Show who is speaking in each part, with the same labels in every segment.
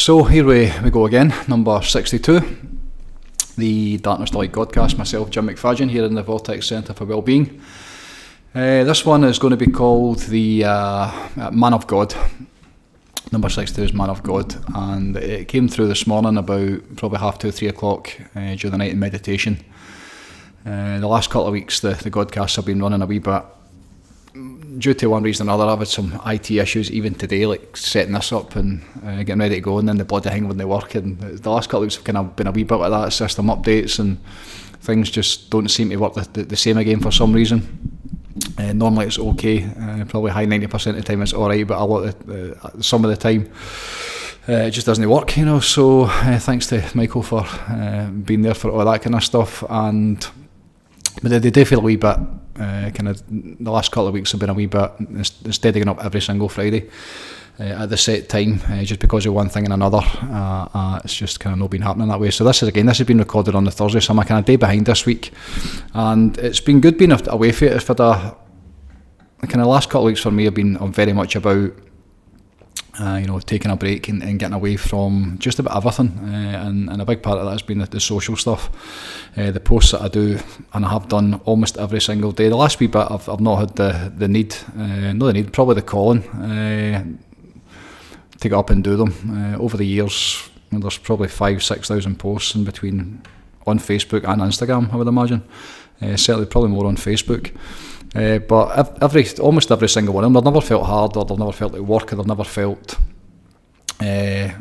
Speaker 1: So here we go again, number 62, the Darkness to Light Godcast, myself, Jim McFadyen, here in the Vortex Centre for Wellbeing. This one is going to be called the Man of God. Number 62 is Man of God, and it came through this morning about probably 2:30, 3 o'clock during the night in meditation. The last couple of weeks the Godcasts have been running a wee bit. Due to one reason or another, I've had some IT issues even today, like setting this up and getting ready to go, and then the bloody thing wouldn't work. And the last couple of weeks have kind of been a wee bit like that, system updates, and things just don't seem to work the same again for some reason. Normally it's okay, probably high 90% of the time it's alright, but a lot of some of the time it just doesn't work, you know. So thanks to Michael for being there for all that kind of stuff. But they do feel a wee bit, kind of, the last couple of weeks have been a wee bit, instead of getting up every single Friday at the set time, just because of one thing and another, it's just kind of not been happening that way. So this has been recorded on the Thursday, so I'm a kind of day behind this week, and it's been good being away from it. For the kind of last couple of weeks for me have been very much about taking a break and getting away from just about everything, and a big part of that has been the social stuff, the posts that I do, and I have done almost every single day. The last wee bit I've not had the need, probably the calling to get up and do them. Over the years, there's probably 5,000-6,000 posts in between on Facebook and Instagram, I would imagine. Certainly probably more on Facebook. But almost every single one of them, they've never felt hard, or they've never felt like work, or they've never felt, they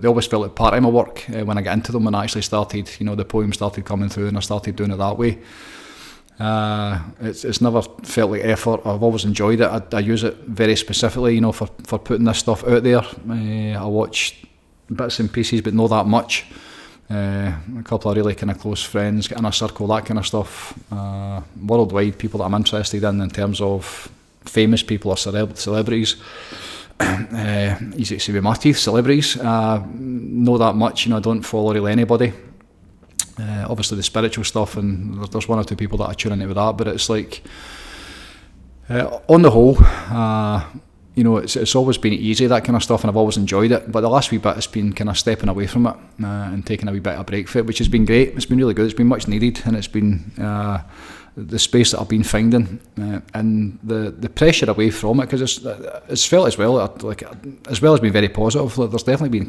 Speaker 1: always felt like part of my work when I get into them. When I actually started, the poems started coming through, and I started doing it that way. It's never felt like effort. I've always enjoyed it. I use it very specifically, for putting this stuff out there. I watch bits and pieces, but not that much. A couple of really kind of close friends, get in a circle, that kind of stuff. Worldwide, people that I'm interested in terms of famous people or celebrities. Easy to say with my teeth, celebrities. Not that much, I don't follow really anybody. Obviously the spiritual stuff, and there's one or two people that I tune into with that, but it's like, on the whole, it's always been easy, that kind of stuff, and I've always enjoyed it. But the last wee bit has been kind of stepping away from it and taking a wee bit of a break for it, which has been great. It's been really good. It's been much needed, and it's been the space that I've been finding, and the pressure away from it, because it's felt as well as being very positive. There's definitely been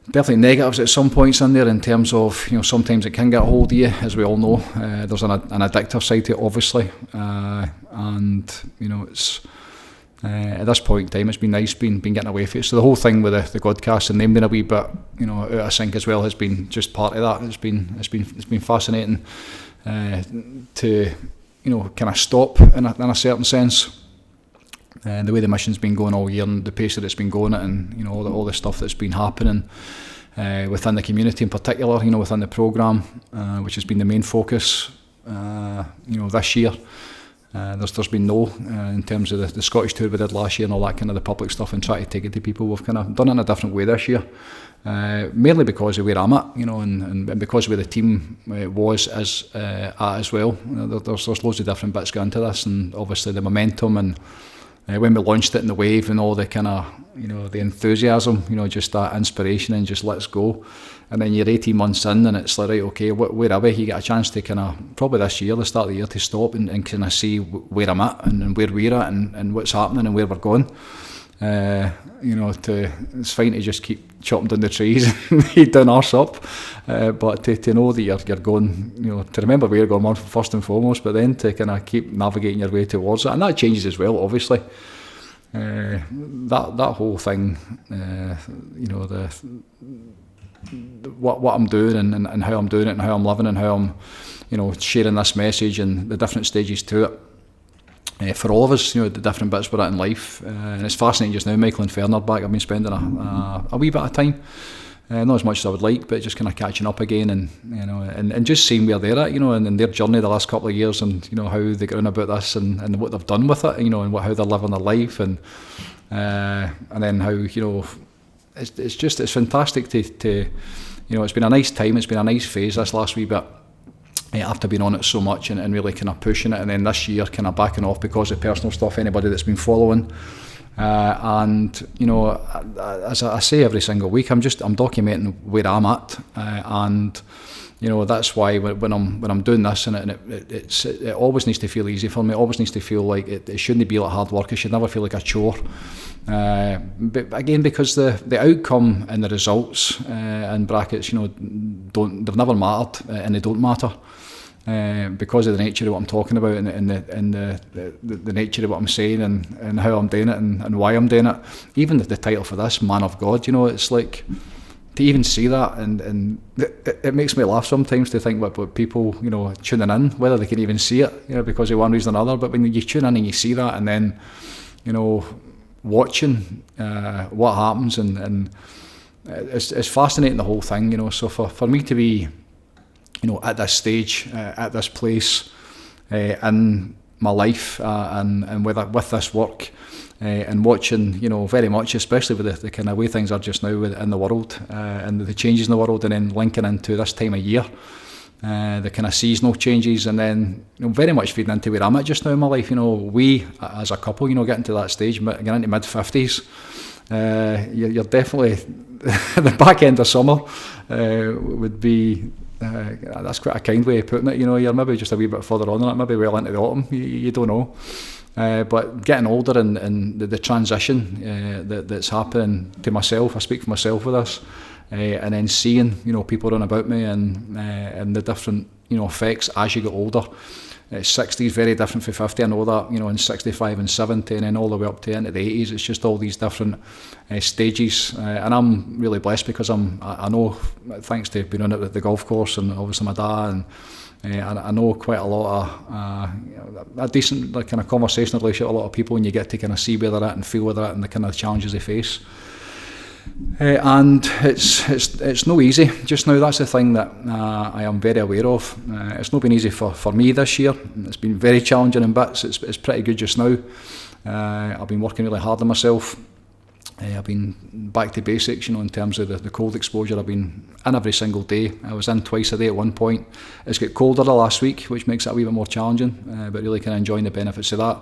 Speaker 1: definitely negatives at some points in there, in terms of, sometimes it can get a hold of you, as we all know. There's an addictive side to it, obviously, and it's. At this point in time, it's been nice being getting away from it. So the whole thing with the Godcast and them being a wee bit, out of sync as well, has been just part of that. It's been fascinating to kind of stop in a certain sense. The way the mission's been going all year, and the pace that it's been going at, and all the stuff that's been happening within the community in particular, within the programme, which has been the main focus, this year. There's been no, in terms of the Scottish tour we did last year and all that kind of the public stuff, and try to take it to people. We've kind of done it in a different way this year, mainly because of where I'm at, and because of where the team is at as well. There's loads of different bits going into this, and obviously the momentum, and when we launched it in the wave, and all the kind of, the enthusiasm, just that inspiration, and just let's go. And then you're 18 months in, and it's like, right, okay, where are we? You get a chance to kind of, probably this year, the start of the year, to stop and kind of see where I'm at, and where we're at, and what's happening, and where we're going. It's fine to just keep chopping down the trees and head down arse up, but to know that you're going, to remember where you're going first and foremost, but then to kind of keep navigating your way towards it, and that changes as well, obviously. That whole thing, what I'm doing, and how I'm doing it, and how I'm living, and how I'm, sharing this message, and the different stages to it. For all of us, the different bits we're at in life, and it's fascinating just now. Michael and Fern are back. I've been spending a wee bit of time, not as much as I would like, but just kind of catching up again, and and just seeing where they're at, and their journey the last couple of years, and how they got on about this, and what they've done with it, and how they're living their life, and then how it's fantastic to it's been a nice time. It's been a nice phase this last wee bit. After being on it so much, and really kind of pushing it, and then this year kind of backing off because of personal stuff. Anybody that's been following And as I say every single week, I'm documenting where I'm at, and that's why when I'm doing this, and it always needs to feel easy for me. It always needs to feel like it shouldn't be like hard work. It should never feel like a chore. But again, because the outcome and the results in brackets, they've never mattered, and they don't matter. Because of the nature of what I'm talking about, and the nature of what I'm saying, and how I'm doing it, and why I'm doing it. Even the title for this, Man of God, it's like, to even see that, and it makes me laugh sometimes to think what people, tuning in, whether they can even see it, because of one reason or another. But when you tune in and you see that, and then, watching what happens, and it's fascinating, the whole thing, So for me to be, at this stage, at this place in my life, and with this work, and watching, very much, especially with the kind of way things are just now in the world, and the changes in the world, and then linking into this time of year, the kind of seasonal changes, and then very much feeding into where I'm at just now in my life. We as a couple, getting to that stage, getting into mid-50s, you're definitely the back end of summer would be. That's quite a kind way of putting it. You're maybe just a wee bit further on than that, maybe well into the autumn. You don't know. But getting older, and the transition that's happening to myself, I speak for myself with this, and then seeing people run about me, and the different effects as you get older. 60 is very different from 50. I know that, in 65 and 70, and then all the way up to into the 80s. It's just all these different stages, and I'm really blessed because I know, thanks to being on it at the golf course, and obviously my dad, and I know quite a lot of a decent kind of conversational relationship with a lot of people, and you get to kind of see where they're at and feel where they're at, and the kind of challenges they face. And it's no easy just now. That's the thing that I am very aware of. It's not been easy for me this year. It's been very challenging in bits. It's pretty good just now. I've been working really hard on myself. I've been back to basics, in terms of the cold exposure. I've been in every single day. I was in twice a day at one point. It's got colder the last week, which makes it a wee bit more challenging, but really kind of enjoying the benefits of that.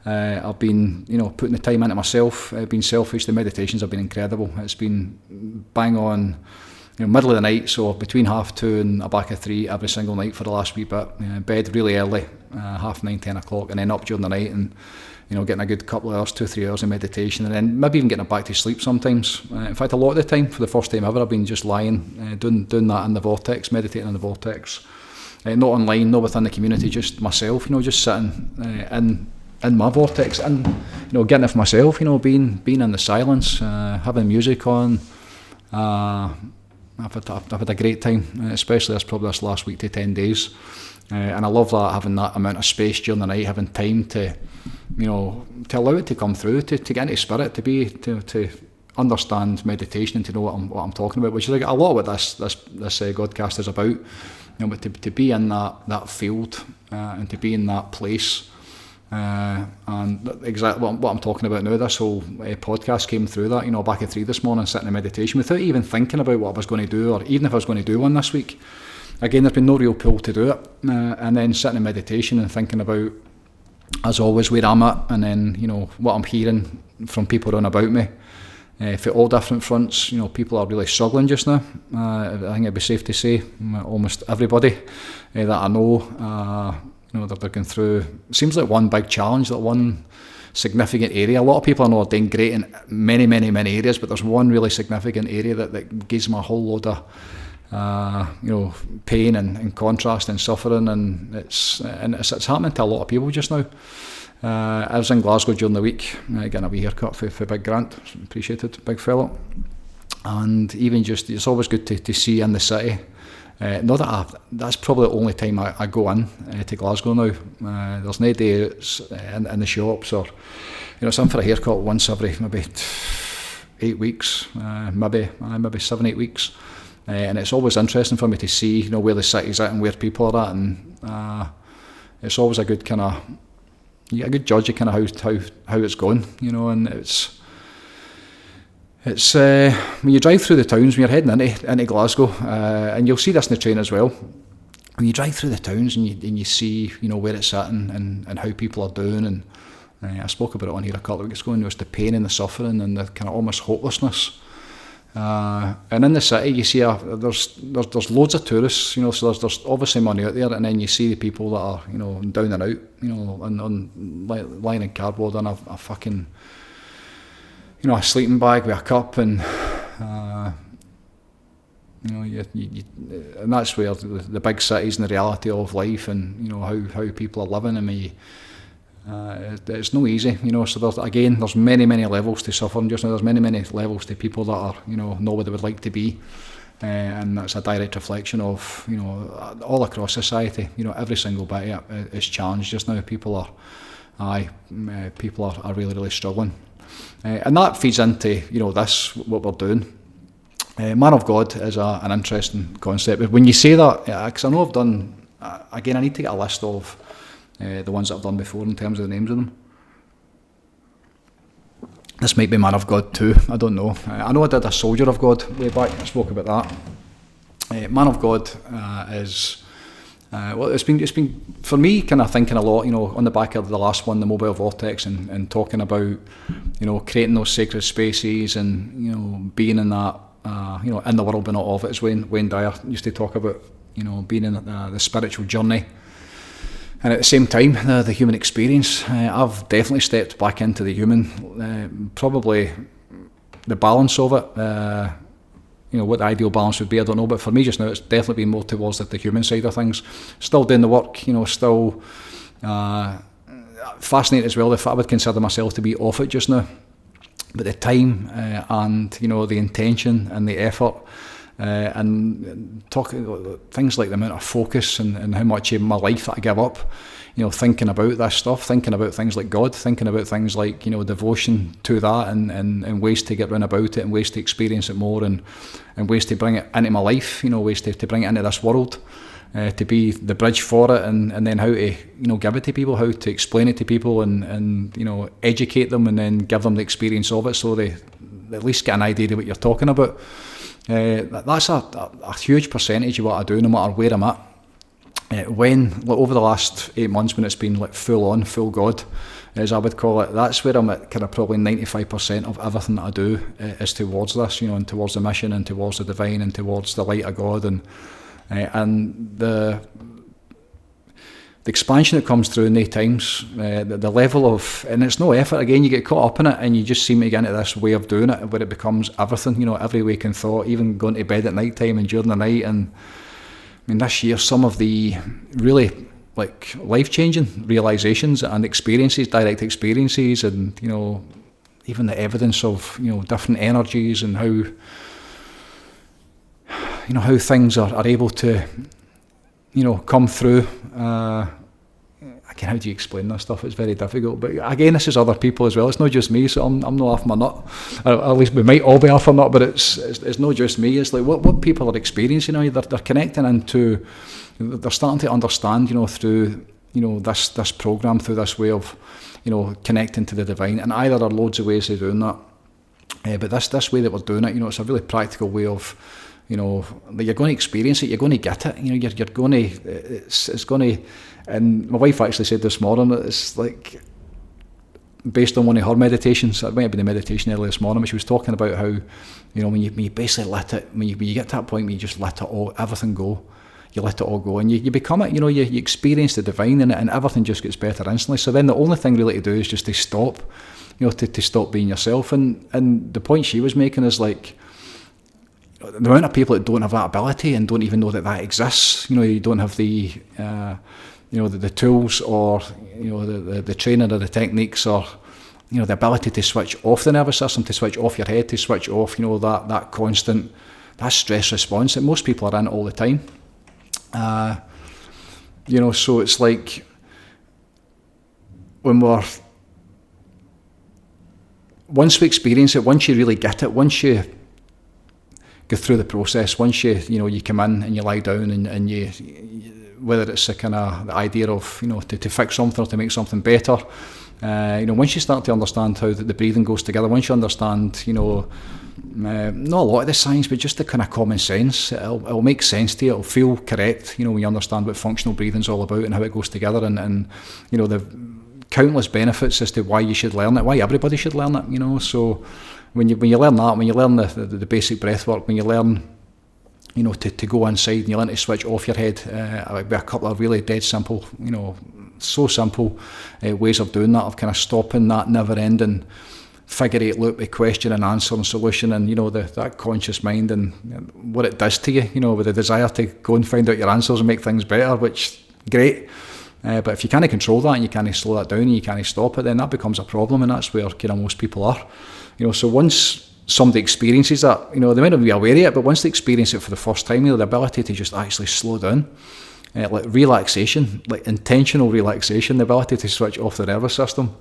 Speaker 1: I've been, putting the time into myself, being selfish. The meditations have been incredible. It's been bang on, middle of the night, so between 2:30 and back at 3 every single night for the last wee bit. Bed really early, 9:30, 10 o'clock, and then up during the night, and getting a good couple of hours, 2-3 hours of meditation, and then maybe even getting back to sleep sometimes. In fact, a lot of the time, for the first time ever, I've been just lying, doing that in the Vortex, meditating in the Vortex. Not online, not within the community, just myself, just sitting in my Vortex, and getting it for myself, being in the silence, having music on. I've had a great time, especially this last week to 10 days, and I love that, having that amount of space during the night, having time to allow it to come through, to get into spirit, to understand meditation, and to know what I'm talking about, which is like a lot of what this Godcast is about. But to be in that field, and to be in that place. And exactly what I'm talking about now, this whole podcast came through that, back at 3 this morning, sitting in meditation without even thinking about what I was going to do, or even if I was going to do one this week. Again, there's been no real pull to do it, and then sitting in meditation and thinking about, as always, where I'm at, and then what I'm hearing from people around about me, for all different fronts. People are really struggling just now. I think it'd be safe to say almost everybody that I know, they're going through, seems like one big challenge, that one significant area. A lot of people I know are doing great in many, many, many areas, but there's one really significant area that gives them a whole load of pain and contrast and suffering, and it's happening to a lot of people just now. I was in Glasgow during the week, getting a wee haircut for Big Grant, appreciated, big fellow. And even just, it's always good to see in the city. That's probably the only time I go in to Glasgow now. There's no day in the shops, or some for a haircut once every maybe 8 weeks, maybe 7-8 weeks, and it's always interesting for me to see where the city's at and where people are at, and it's always a good kind of a good judge of kind of how it's going, and it's when you drive through the towns, when you're heading into Glasgow, and you'll see this in the train as well. When you drive through the towns and you see where it's at, and how people are doing, and I spoke about it on here a couple of weeks ago, and it was the pain and the suffering and the kind of almost hopelessness. And in the city, you see there's loads of tourists, so there's obviously money out there, and then you see the people that are, down and out, and lying in cardboard on a fucking, a sleeping bag with a cup, and and that's where the big cities and the reality of life, and how people are living. I mean, it's no easy, so there's many levels to suffering just now. There's many levels to people that are, not where they would like to be, and that's a direct reflection of, all across society. Every single bit of it is challenged just now. People are really struggling, and that feeds into, this, what we're doing. Man of God is an interesting concept. But when you say that, because I know I've done, again, I need to get a list of the ones that I've done before in terms of the names of them. This might be Man of God 2, I don't know. I know I did a Soldier of God way back, I spoke about that. Man of God is, well, it's been for me kind of thinking a lot, on the back of the last one, the mobile Vortex, and talking about, creating those sacred spaces, and, being in that, in the world but not of it, as Wayne Dyer used to talk about, being in the spiritual journey. And at the same time, the human experience, I've definitely stepped back into the human. Probably the balance of it, what the ideal balance would be, I don't know. But for me just now, it's definitely been more towards the human side of things. Still doing the work, still fascinated as well. If I would consider myself to be off it just now. But the time and, the intention and the effort, and talking things like the amount of focus and how much of my life that I give up, thinking about this stuff, thinking about things like God, thinking about things like, devotion to that, and ways to get round about it, and ways to experience it more, and ways to bring it into my life, ways to bring it into this world, to be the bridge for it, and then how to, give it to people, how to explain it to people, and educate them, and then give them the experience of it, so they at least get an idea of what you're talking about. That's a huge percentage of what I do, no matter where I'm at. Over the last 8 months, when it's been like full God, as I would call it, that's where I'm at kind of probably 95% of everything that I do is towards this, and towards the mission, and towards the divine, and towards the light of God, and the expansion that comes through in these times, the level of, and it's no effort, again, you get caught up in it, and you just seem to get into this way of doing it, where it becomes everything, every waking thought, even going to bed at night time and during the night. And I mean, this year, some of the really life-changing realizations and experiences, direct experiences, and even the evidence of different energies, and how things are able to come through. Again, how do you explain this stuff? It's very difficult. But again, this is other people as well. It's not just me, so I'm not off my nut. At least we might all be off our nut, but it's not just me. It's like what people are experiencing. They're connecting into. They're starting to understand. Through this program, through this way of connecting to the divine. And there are loads of ways of doing that. But this way that we're doing it, it's a really practical way of. That you're going to experience it, you're going to get it, you're going to, it's going to, and my wife actually said this morning, it's like, based on one of her meditations, it might have been a meditation earlier this morning, but she was talking about how, when you basically let it, when you get to that point where you just let it all, everything go, you let it all go, and you become it, you experience the divine in it, and everything just gets better instantly. So then the only thing really to do is just to stop, to stop being yourself, and the point she was making is like, the amount of people that don't have that ability and don't even know that exists, you don't have the, the tools, or the training or the techniques, or the ability to switch off the nervous system, to switch off your head, to switch off that constant, that stress response that most people are in all the time. So it's like once we experience it, once you really get it, once you go through the process, once you come in and you lie down, and you whether it's a kind of the idea of to fix something or to make something better, once you start to understand how the breathing goes together, once you understand not a lot of the science, but just the kind of common sense, it'll make sense to you, it'll feel correct, when you understand what functional breathing's all about and how it goes together, and the countless benefits as to why you should learn it, why everybody should learn it, so when you learn that, when you learn the basic breath work, when you learn to go inside and you learn to switch off your head, with a couple of really dead simple, so simple ways of doing that, of kind of stopping that never-ending figure eight loop of question and answer and solution, and that conscious mind and what it does to you, with the desire to go and find out your answers and make things better, which great. But if you can't control that and you can't slow that down and you can't stop it, then that becomes a problem, and that's where most people are. So once somebody experiences that, they might not be aware of it, but once they experience it for the first time, the ability to just actually slow down, like relaxation, like intentional relaxation, the ability to switch off the nervous system,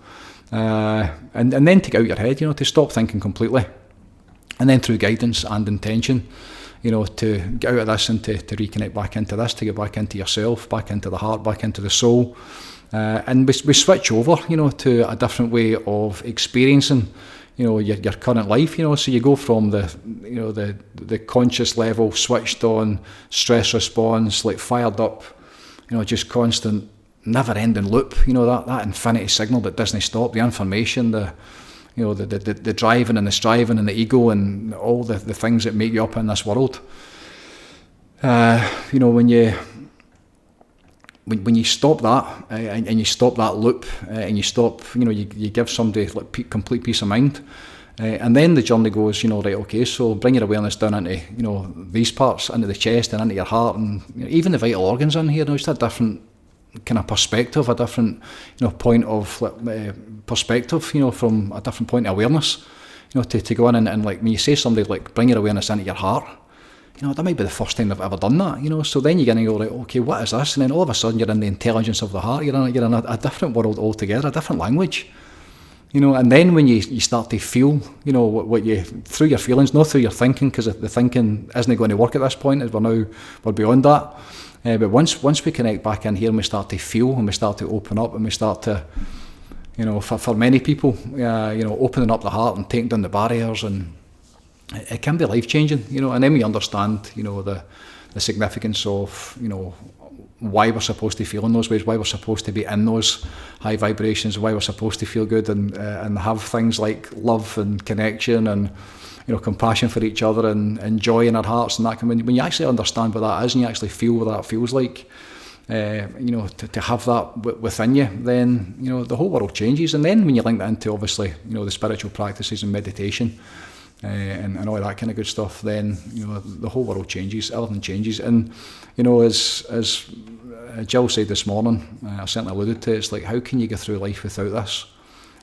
Speaker 1: and then take out your head, to stop thinking completely, and then through guidance and intention, to get out of this and to reconnect back into this, to get back into yourself, back into the heart, back into the soul, and we switch over, to a different way of experiencing, your current life, so you go from the conscious level, switched on, stress response, like fired up, just constant, never-ending loop, that infinity signal that doesn't stop, the information, the driving and the striving and the ego and all the things that make you up in this world. When you stop that and you stop that loop and you stop, you give somebody like complete peace of mind, and then the journey goes, right, okay, so bring your awareness down into, these parts, into the chest and into your heart, and even the vital organs in here, just a different kind of perspective, a different, point of perspective, from a different point of awareness, to go in and like when you say somebody like bring your awareness into your heart, that might be the first time they've ever done that, so then you're going to go, right, okay, what is this? And then all of a sudden you're in the intelligence of the heart, you're in a different world altogether, a different language, and then when you start to feel, what you, through your feelings, not through your thinking, because the thinking isn't going to work at this point, as we're beyond that. But once we connect back in here and we start to feel and we start to open up and we start to, for many people, opening up the heart and taking down the barriers, and it can be life-changing, and then we understand, the significance of, why we're supposed to feel in those ways, why we're supposed to be in those high vibrations, why we're supposed to feel good and have things like love and connection and, compassion for each other and joy in our hearts, and that when you actually understand what that is and you actually feel what that feels like, to have that within you, then the whole world changes. And then when you link that into obviously the spiritual practices and meditation and all that kind of good stuff, then the whole world changes, everything changes. And as Jill said this morning, I certainly alluded to it, it's like, how can you go through life without this?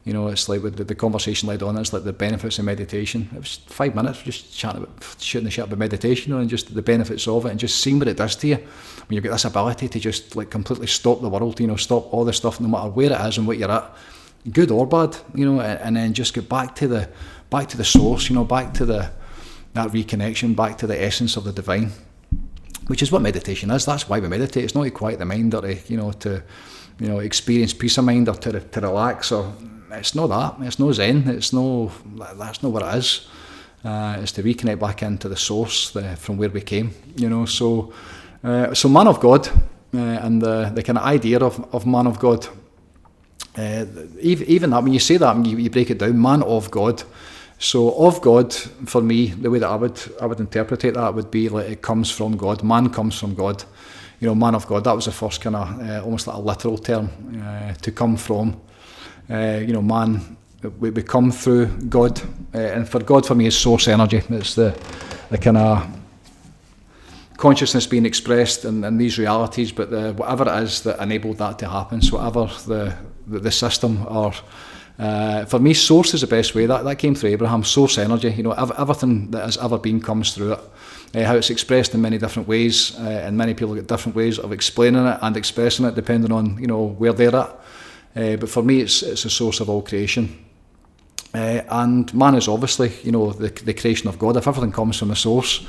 Speaker 1: It's like with the conversation led on, it's like the benefits of meditation. It was 5 minutes just chatting about shooting the shit about meditation, and just the benefits of it, and just seeing what it does to you when you've got this ability to just like completely stop the world, stop all the stuff, no matter where it is and what you're at, good or bad, and then just get back to the source, back to that reconnection, back to the essence of the divine, which is what meditation is. That's why we meditate. It's not to quiet the mind or to experience peace of mind or to relax, or it's not that. It's no Zen. That's not what it is. It's to reconnect back into the source, from where we came. So man of God, and the kind of idea of man of God. Even that, when you say that, you break it down, man of God. So of God, for me, the way that I would interpret it, that would be like it comes from God. Man comes from God. Man of God. That was the first kind of almost like a literal term to come from. Man, we come through God, and for God, for me, is source energy. It's the kind of consciousness being expressed in these realities, but whatever it is that enabled that to happen. So whatever the system, or for me, source is the best way. That came through Abraham. Source energy. Everything that has ever been comes through it. How it's expressed in many different ways, and many people get different ways of explaining it and expressing it depending on where they're at. But for me, it's a source of all creation, and man is obviously the creation of God. If everything comes from the source,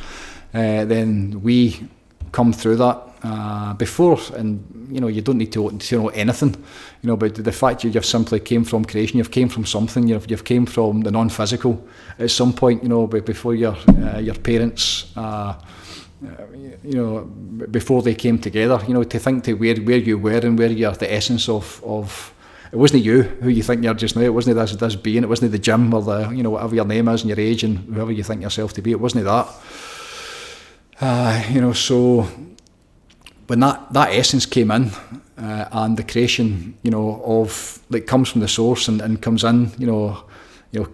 Speaker 1: then we come through that before, and you don't need to know anything, but the fact you've simply came from creation, you've came from something, you've came from the non-physical at some point, before your parents. Before they came together, to think to where you were and where you're, the essence of it wasn't you who you think you're just now. It wasn't this being. It wasn't the gym or the, you know, whatever your name is and your age and whoever you think yourself to be. It wasn't that. You know, so when that essence came in, and the creation, you know, of that comes from the source and comes in, you know,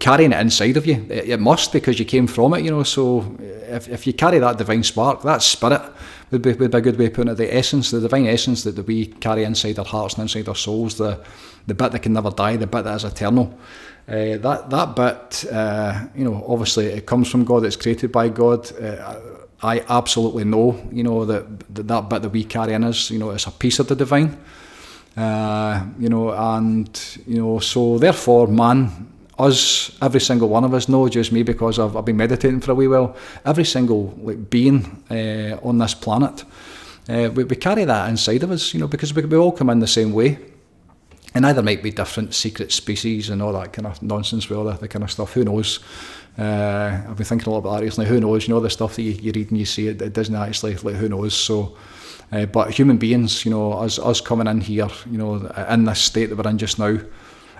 Speaker 1: carrying it inside of you. It must, because you came from it, you know. So if you carry that divine spark, that spirit would be a good way of putting it. The essence, the divine essence that we carry inside our hearts and inside our souls, the bit that can never die, the bit that is eternal. That bit, you know, obviously it comes from God. It's created by God. I absolutely know, you know, that bit that we carry in us, you know, it's a piece of the divine. You know, and you know, so therefore, man. Us, every single one of us, not just me, because I've been meditating for a wee while, every single being on this planet, we carry that inside of us, you know, because we all come in the same way. And either might be different secret species and all that kind of nonsense with all the kind of stuff, who knows. I've been thinking a lot about that recently, who knows, you know, the stuff that you read and you see, it doesn't actually, who knows. So, but human beings, you know, us coming in here, you know, in this state that we're in just now,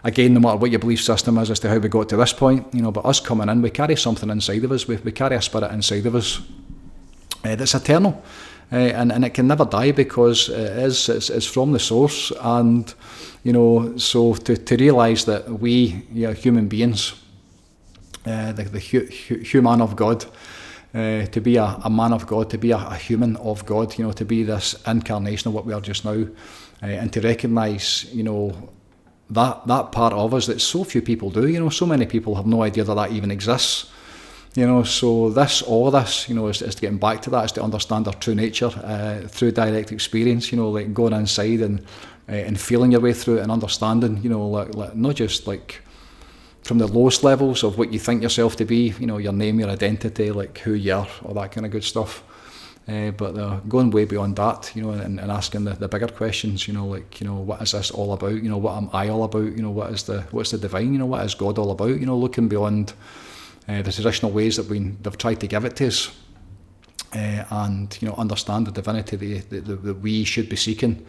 Speaker 1: again, no matter what your belief system is as to how we got to this point, you know, but us coming in, we carry something inside of us. We carry a spirit inside of us that's eternal, and it can never die, because it's from the source. And you know, so to realise that we, human beings, the human of God, to be a man of God, to be a human of God, you know, to be this incarnation of what we are just now, and to recognise, you know, that part of us that so few people do, you know, so many people have no idea that even exists, you know. So all of this, you know, is to getting back to that, is to understand our true nature through direct experience, you know, like going inside and feeling your way through it and understanding, you know, like not just like from the lowest levels of what you think yourself to be, you know, your name, your identity, like who you are, all that kind of good stuff. But going way beyond that, you know, and asking the bigger questions, you know, like, you know, what is this all about? You know, what am I all about? You know, what's the divine? You know, what is God all about? You know, looking beyond the traditional ways that they've tried to give it to us, and you know, understand the divinity that we should be seeking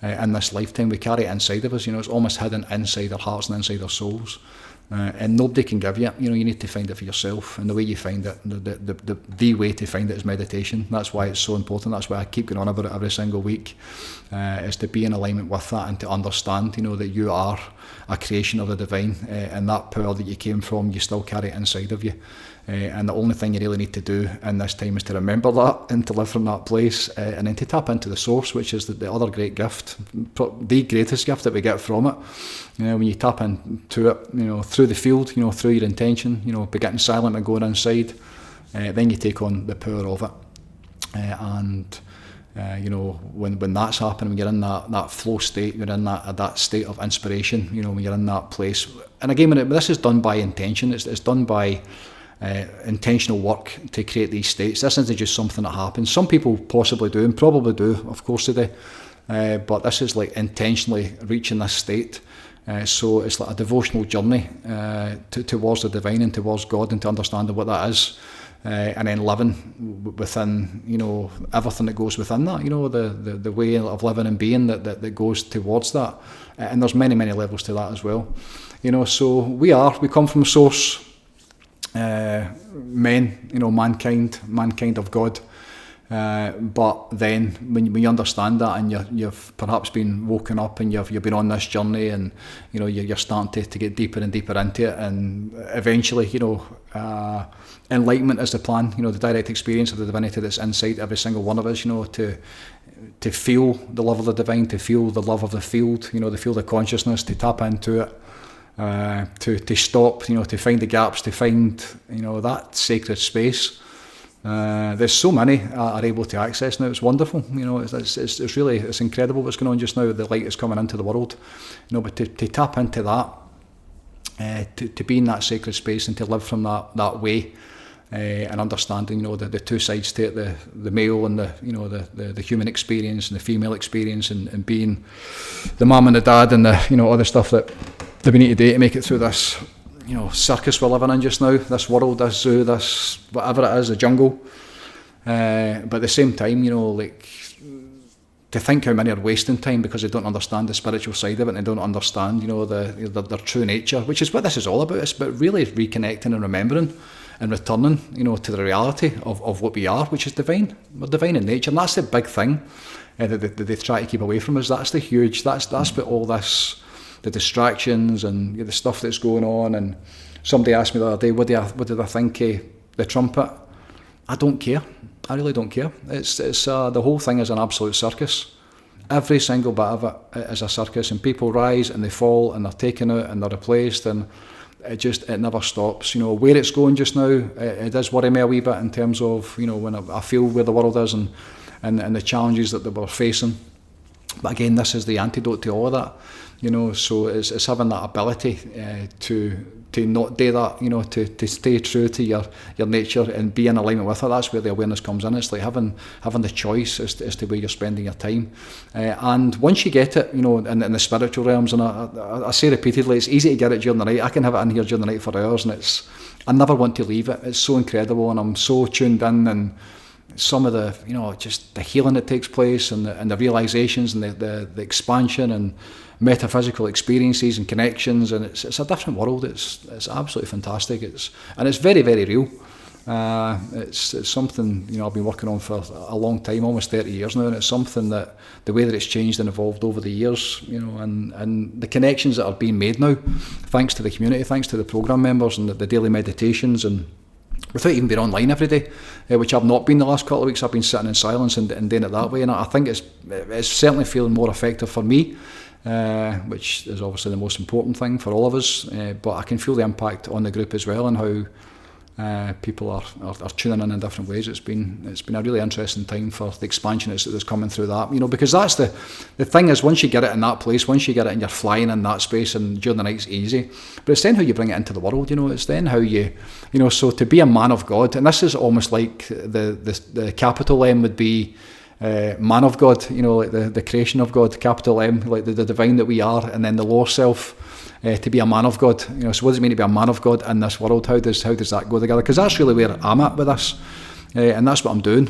Speaker 1: in this lifetime. We carry it inside of us. You know, it's almost hidden inside our hearts and inside our souls. And nobody can give you it. You know, you need to find it for yourself, and the way you find it, the way to find it is meditation. That's why it's so important. That's why I keep going on about it every single week, is to be in alignment with that and to understand, you know, that you are a creation of the divine, and that power that you came from, you still carry it inside of you. And the only thing you really need to do in this time is to remember that and to live from that place, and then to tap into the source, which is the other great gift, the greatest gift that we get from it. You know, when you tap into it, you know, through the field, you know, through your intention, you know, be getting silent and going inside, then you take on the power of it. You know, when that's happening, when you're in that flow state, you're in that state of inspiration, you know, when you're in that place. And again, when this is done by intention, it's done by intentional work to create these states. This isn't just something that happens. Some people possibly do, and probably do, of course they do. But this is like intentionally reaching this state. So it's like a devotional journey towards the divine and towards God, and to understanding what that is, and then living within, you know, everything that goes within that, you know, the way of living and being that goes towards that. And there's many levels to that as well, you know. So we come from source, men, you know, mankind of God. But then when you understand that, and you've perhaps been woken up, and you've been on this journey, and you know, you're starting to get deeper and deeper into it, and eventually, you know, enlightenment is the plan. You know, the direct experience of the divinity that's inside every single one of us. You know, to feel the love of the divine, to feel the love of the field. You know, the field of consciousness, to tap into it. To stop, you know, to find the gaps, to find, you know, that sacred space. There's so many are able to access now. It's wonderful, you know. It's really, it's incredible what's going on just now. The light is coming into the world, you know. But to tap into that, to be in that sacred space, and to live from that way, and understanding, you know, the two sides to it, the male and the human experience and the female experience, and being the mum and the dad, and the, you know, all the stuff that we need to do to make it through this, you know, circus we're living in just now, this world, this zoo, this whatever it is, the jungle. But at the same time, you know, like, to think how many are wasting time because they don't understand the spiritual side of it, and they don't understand, their true nature, which is what this is all about. It's about really reconnecting and remembering and returning, to the reality of what we are, which is divine. We're divine in nature, and that's the big thing that they try to keep away from us. That's what all this, the distractions and the stuff that's going on. And somebody asked me the other day, what did I think of the trumpet? I don't care. I really don't care. It's the whole thing is an absolute circus. Every single bit of it is a circus, and people rise and they fall and they're taken out and they're replaced, and it never stops. Where it's going just now, it does worry me a wee bit in terms of, when I feel where the world is and the challenges that we're facing. But again, this is the antidote to all of that. So it's having that ability to not do that, to stay true to your nature and be in alignment with it. That's where the awareness comes in. It's like having the choice as to where you're spending your time. And once you get it, in the spiritual realms, and I say repeatedly, it's easy to get it during the night. I can have it in here during the night for hours, and I never want to leave it. It's so incredible, and I'm so tuned in, and some of the, just the healing that takes place, and the realizations, and the expansion and metaphysical experiences and connections, and it's a different world. It's absolutely fantastic. It's very, very real. It's something I've been working on for a long time, almost 30 years now, and it's something that the way that it's changed and evolved over the years, and the connections that are being made now, thanks to the community, thanks to the program members and the daily meditations, and without even being online every day, which I've not been the last couple of weeks. I've been sitting in silence and doing it that way, and I think it's certainly feeling more effective for me, which is obviously the most important thing for all of us, but I can feel the impact on the group as well, and how people are tuning in different ways. It's been a really interesting time for the expansion that's coming through that, because that's the thing is, once you get it in that place, once you get it and you're flying in that space, and during the night's easy, but it's then how you bring it into the world. It's then how you so to be a man of God, and this is almost like the capital M would be man of God, like the creation of God, capital M, like the divine that we are, and then the lower self, to be a man of God. So what does it mean to be a man of God in this world? How does that go together? Because that's really where I'm at with this, and that's what I'm doing,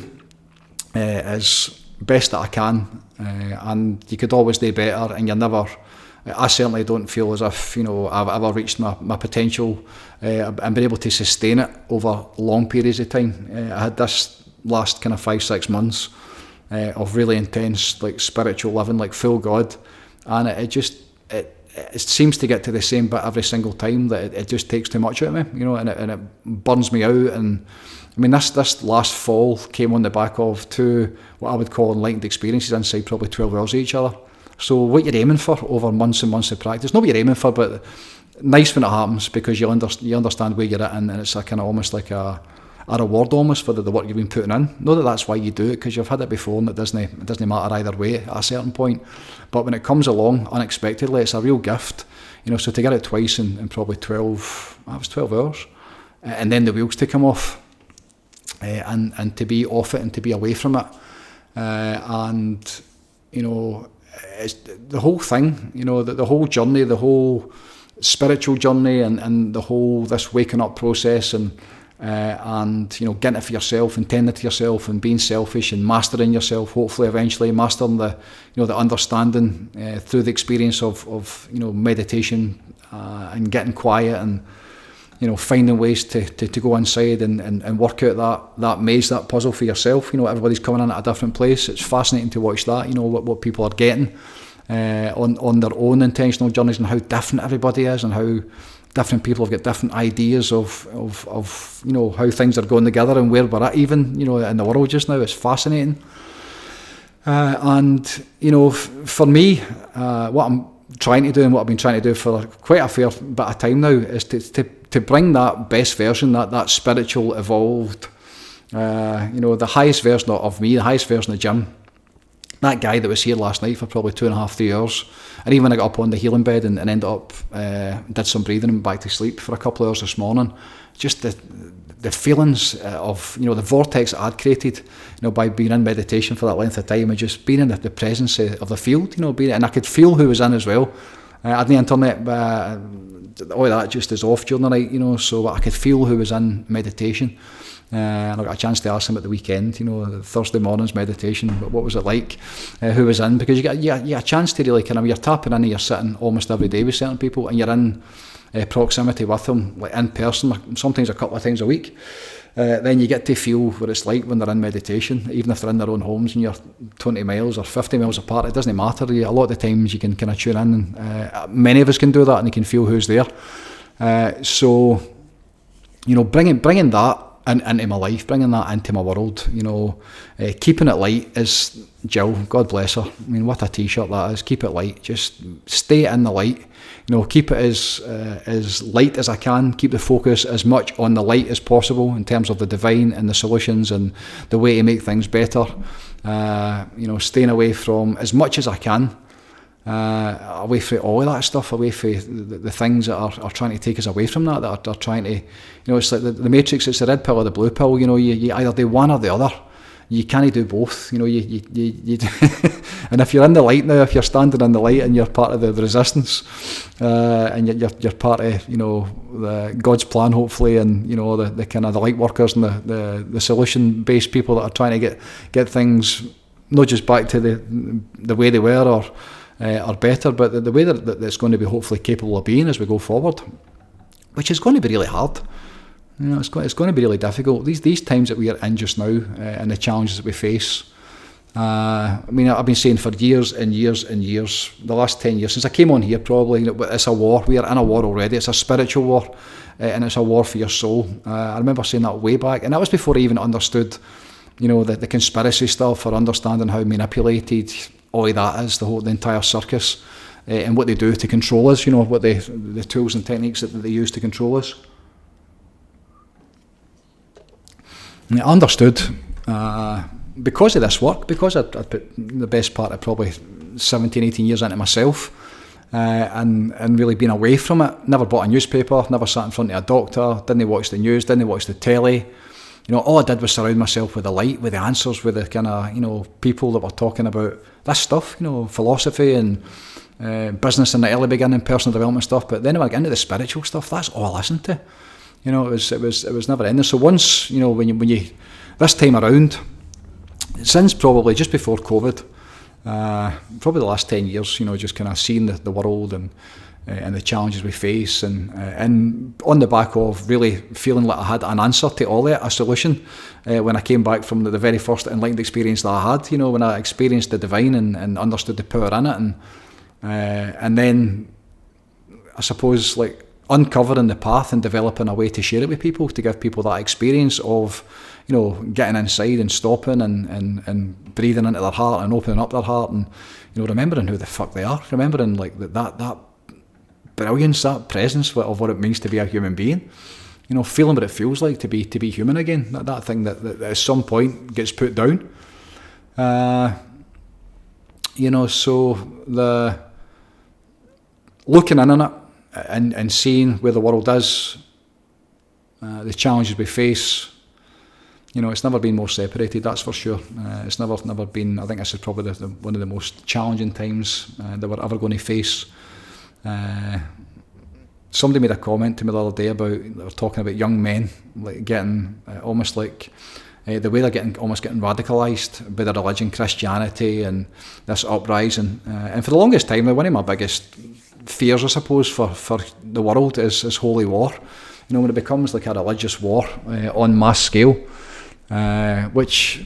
Speaker 1: as best that I can, and you could always do better, and I certainly don't feel as if I've ever reached my potential and been able to sustain it over long periods of time. I had this last kind of 5-6 months of really intense, like, spiritual living, like full God, and it seems to get to the same bit every single time, that it just takes too much out of me, and it burns me out. And I mean, this last fall came on the back of two what I would call enlightened experiences inside probably 12 hours of each other. So what you're aiming for over months and months of practice, not what you're aiming for, but nice when it happens, because you understand where you're at, and it's a kind of almost like a reward almost for the work you've been putting in. Not that that's why you do it, because you've had it before, and it doesn't matter either way at a certain point. But when it comes along unexpectedly, it's a real gift. So to get it twice in probably 12 hours, and then the wheels to come off, and to be off it and to be away from it, and it's the whole thing, the whole journey, the whole spiritual journey, and the whole this waking up process, and getting it for yourself, and tending to yourself, and being selfish, and mastering yourself, hopefully eventually mastering the understanding through the experience of meditation, and getting quiet, and finding ways to go inside and work out that maze, that puzzle for yourself. Everybody's coming in at a different place. It's fascinating to watch that, what people are getting on their own intentional journeys, and how different everybody is, and how different people have got different ideas of how things are going together, and where we're at even in the world just now. It's fascinating, and for me, what I'm trying to do, and what I've been trying to do for quite a fair bit of time now, is to bring that best version, that spiritual evolved, the highest version of me, the highest version of Jim, that guy that was here last night for probably 2.5-3 hours. And even when I got up on the healing bed and ended up, did some breathing and back to sleep for a couple of hours this morning, just the feelings of, the vortex I'd created, by being in meditation for that length of time, and just being in the presence of the field, and I could feel who was in as well. I had the internet, all that just is off during the night, so I could feel who was in meditation. and I got a chance to ask them at the weekend, Thursday morning's meditation, what was it like, who was in, because you get a chance to really you're tapping in and you're sitting almost every day with certain people, and you're in proximity with them, like in person, sometimes a couple of times a week. Then you get to feel what it's like when they're in meditation, even if they're in their own homes and you're 20 miles or 50 miles apart. It doesn't matter. A lot of the times you can kind of tune in, and many of us can do that, and you can feel who's there. So bringing that into my life, bringing that into my world, keeping it light is Jill, God bless her. I mean, what a t-shirt that is. Keep it light. Just stay in the light. Keep it as light as I can. Keep the focus as much on the light as possible in terms of the divine and the solutions and the way to make things better. Staying away from as much as I can. Away from all of that stuff, away from the things that are trying to take us away from that are trying to, it's like the Matrix, it's the red pill or the blue pill, you either do one or the other. You can't do both, you and if you're in the light now, if you're standing in the light and you're part of the resistance, and you're part of, the God's plan, hopefully, and, the kind of the light workers and the solution-based people that are trying to get things not just back to the way they were or better, but the way that it's going to be hopefully capable of being as we go forward, which is going to be really hard. It's going to be really difficult. These times that we are in just now, and the challenges that we face. I've been saying for years and years and years, the last 10 years, since I came on here probably, it's a war. We are in a war already. It's a spiritual war, and it's a war for your soul. I remember saying that way back, and that was before I even understood, the conspiracy stuff, or understanding how manipulated all of that is, the entire circus, and what they do to control us, what the tools and techniques that they use to control us. And I understood, because of this work, because I put the best part of probably 17, 18 years into myself, and really being away from it. Never bought a newspaper, never sat in front of a doctor, didn't watch the news, didn't watch the telly. All I did was surround myself with the light, with the answers, with the kind of, people that were talking about this stuff, philosophy and business in the early beginning, personal development stuff. But then when I got into the spiritual stuff, that's all I listened to. It was never ending. So once, when you this time around, since probably just before COVID, probably the last 10 years, just kind of seeing the world and the challenges we face, and on the back of really feeling like I had an answer to all of it, a solution, when I came back from the very first enlightened experience that I had, when I experienced the divine and understood the power in it, and then I suppose like uncovering the path and developing a way to share it with people, to give people that experience of, getting inside and stopping and breathing into their heart and opening up their heart, and, remembering who the fuck they are, remembering like that brilliance, that presence of what it means to be a human being, feeling what it feels like to be human again, that thing that at some point gets put down. So the looking in on it, and seeing where the world is, the challenges we face, it's never been more separated, that's for sure. It's never been, I think this is probably one of the most challenging times that we're ever going to face. Somebody made a comment to me the other day about, they were talking about young men like getting almost like the way they're almost getting radicalised by their religion, Christianity, and this uprising. And for the longest time, one of my biggest fears, I suppose, for the world is holy war. When it becomes like a religious war on mass scale, which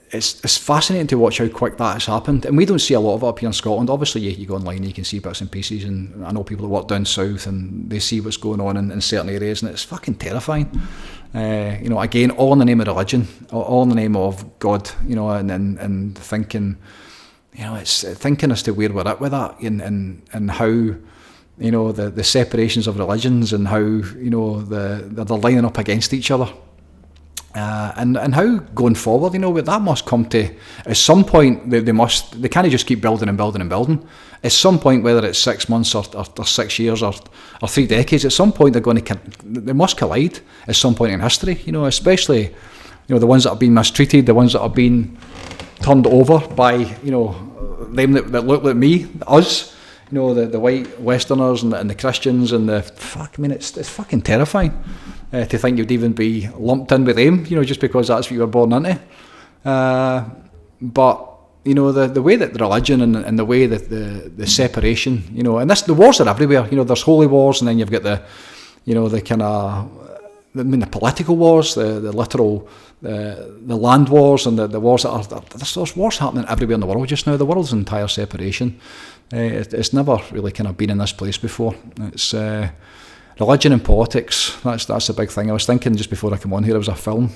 Speaker 1: it's fascinating to watch how quick that has happened. And we don't see a lot of it up here in Scotland. Obviously, you go online and you can see bits and pieces, and I know people that work down south and they see what's going on in certain areas, and it's fucking terrifying. Again, all in the name of religion, all in the name of God, and thinking, it's thinking as to where we're at with that, and how, the separations of religions, and how, they're lining up against each other. And how going forward, that must come to, at some point, they can't just keep building and building and building. At some point, whether it's 6 months or 6 years or 3 decades, at some point they must collide at some point in history, especially, the ones that have been mistreated, the ones that have been turned over by, them that look like me, us, the white Westerners and the Christians and it's fucking terrifying. to think you'd even be lumped in with them, just because that's what you were born into. But the way that the religion and the way that the separation, and the wars are everywhere. There's holy wars, and then you've got the kind of, the political wars, the literal, the land wars, and the wars that are, there's wars happening everywhere in the world just now. The world's entire separation. It's never really kind of been in this place before. It's religion and politics. That's a big thing. I was thinking just before I came on here, there was a film.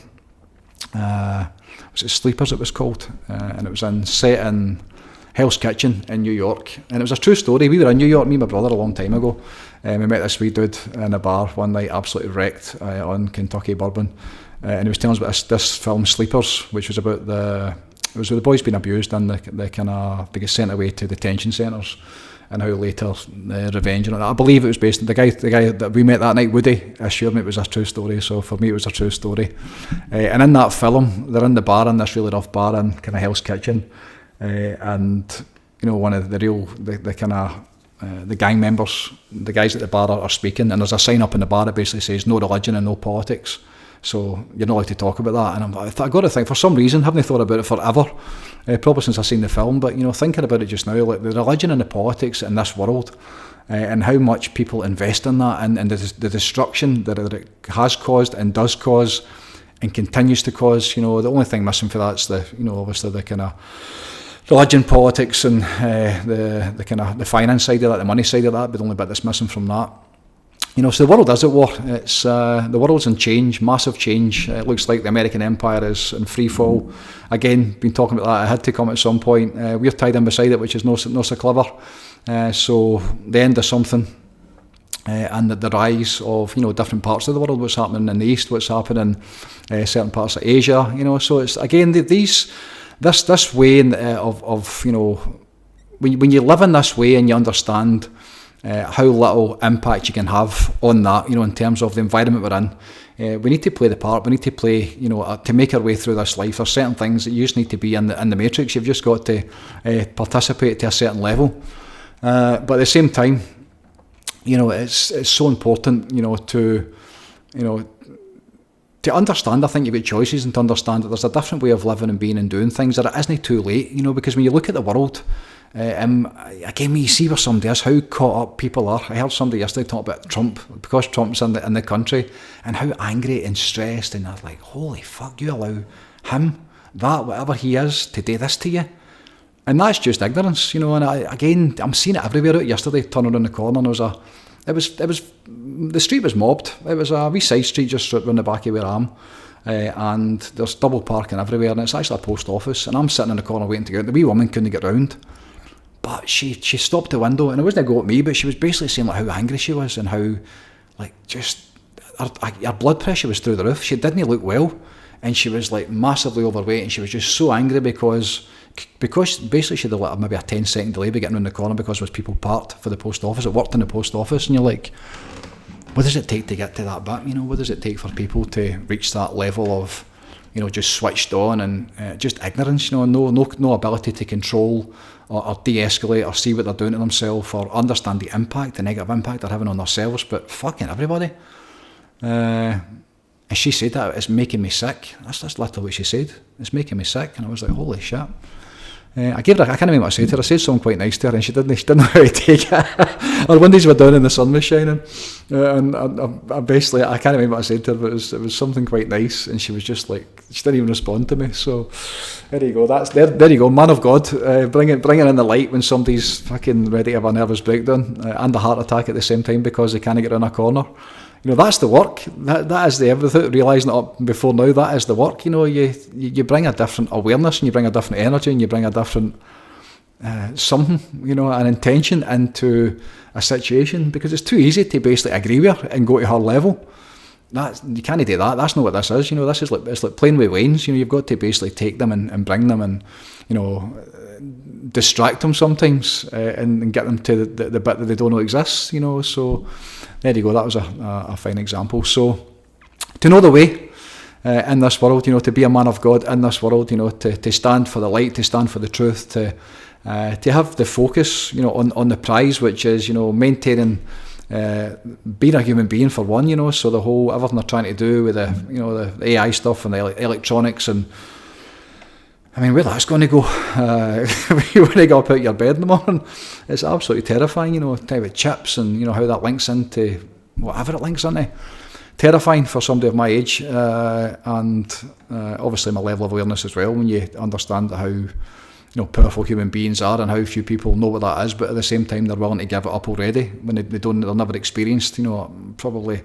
Speaker 1: Was it Sleepers? It was called, and it was set in Hell's Kitchen in New York, and it was a true story. We were in New York, me and my brother, a long time ago. We met this wee dude in a bar one night, absolutely wrecked on Kentucky bourbon, and he was telling us about this film Sleepers, which was about the boys being abused and they get sent away to detention centres, and how later revenge. And I believe it was based on the guy that we met that night, Woody, assured me it was a true story. So for me, it was a true story. And in that film, they're in the bar, in this really rough bar in kind of Hell's Kitchen, and one of the gang members, the guys at the bar are speaking, and there's a sign up in the bar that basically says no religion and no politics. So you're not allowed to talk about that. And I've got to think, for some reason, haven't thought about it forever, probably since I've seen the film, but thinking about it just now, like the religion and the politics in this world, and how much people invest in that, and the destruction that it has caused and does cause and continues to cause. The only thing missing for that's obviously the kind of religion, politics, and the kind of the finance side of that, the money side of that, but the only bit that's missing from that. So the world is at war. It's the world's in change, massive change. It looks like the American empire is in free fall. Again, been talking about that. It had to come at some point. We're tied in beside it, which is no so clever. So the end of something, and the rise of different parts of the world. What's happening in the east? What's happening in certain parts of Asia? So it's again this way of when you live in this way and you understand how little impact you can have on that, in terms of the environment we're in. We need to play the part. We need to play, to make our way through this life. There's certain things that you just need to be in the matrix. You've just got to participate to a certain level. But at the same time, it's so important, to understand. I think you've got choices, and to understand that there's a different way of living and being and doing things, that it isn't too late, because when you look at the world, again, when you see where somebody is, how caught up people are. I heard somebody yesterday talk about Trump, because Trump's in the country, and how angry and stressed, and they're like, holy fuck, you allow him, whatever he is, to do this to you? And that's just ignorance, and I'm seeing it everywhere. Yesterday, turning around the corner, and the street was mobbed. It was a wee side street just around the back of where I am. And there's double parking everywhere, and it's actually a post office, and I'm sitting in the corner waiting to get out. The wee woman couldn't get round, but she stopped the window, and it wasn't a go at me, but she was basically saying like how angry she was, and how like just her blood pressure was through the roof. She didn't look well, and she was like massively overweight, and she was just so angry because basically she had maybe a 10-second delay by getting around the corner because there was people parked for the post office. It worked in the post office, and you're like, what does it take to get to that bit? What does it take for people to reach that level of, just switched on and just ignorance? No ability to control or de-escalate or see what they're doing to themselves, or understand the impact, the negative impact they're having on themselves, but fucking everybody. And she said that it's making me sick. That's literally what she said. It's making me sick, and I was like, holy shit. I can't remember what I said to her. I said something quite nice to her, and she didn't know how to take it. Our windows were down and the sun was shining, and I basically, I can't remember what I said to her, but it was something quite nice, and she was just like, she didn't even respond to me. So there you go. There you go, man of God, bringing in the light when somebody's fucking ready to have a nervous breakdown and a heart attack at the same time because they can't get around a corner. That's the work. That is the everything. Realising it up before now, that is the work. You bring a different awareness, and you bring a different energy, and you bring a different something, an intention into a situation, because it's too easy to basically agree with her and go to her level. You can't do that. That's not what this is. This is it's like playing with wains. You've got to basically take them and bring them and distract them sometimes and get them to the bit that they don't know exists. So there you go. That was a fine example. So to know the way in this world, to be a man of God in this world, to stand for the light, to stand for the truth, to have the focus, on the prize, which is, maintaining being a human being for one, so the whole, everything they're trying to do with the AI stuff and the electronics, and I mean, where that's going to go when you get up out of your bed in the morning, it's absolutely terrifying, type of chips and, how that links into whatever it links into. Terrifying for somebody of my age, and obviously my level of awareness as well, when you understand how powerful human beings are and how few people know what that is, but at the same time they're willing to give it up already when they're never experienced, probably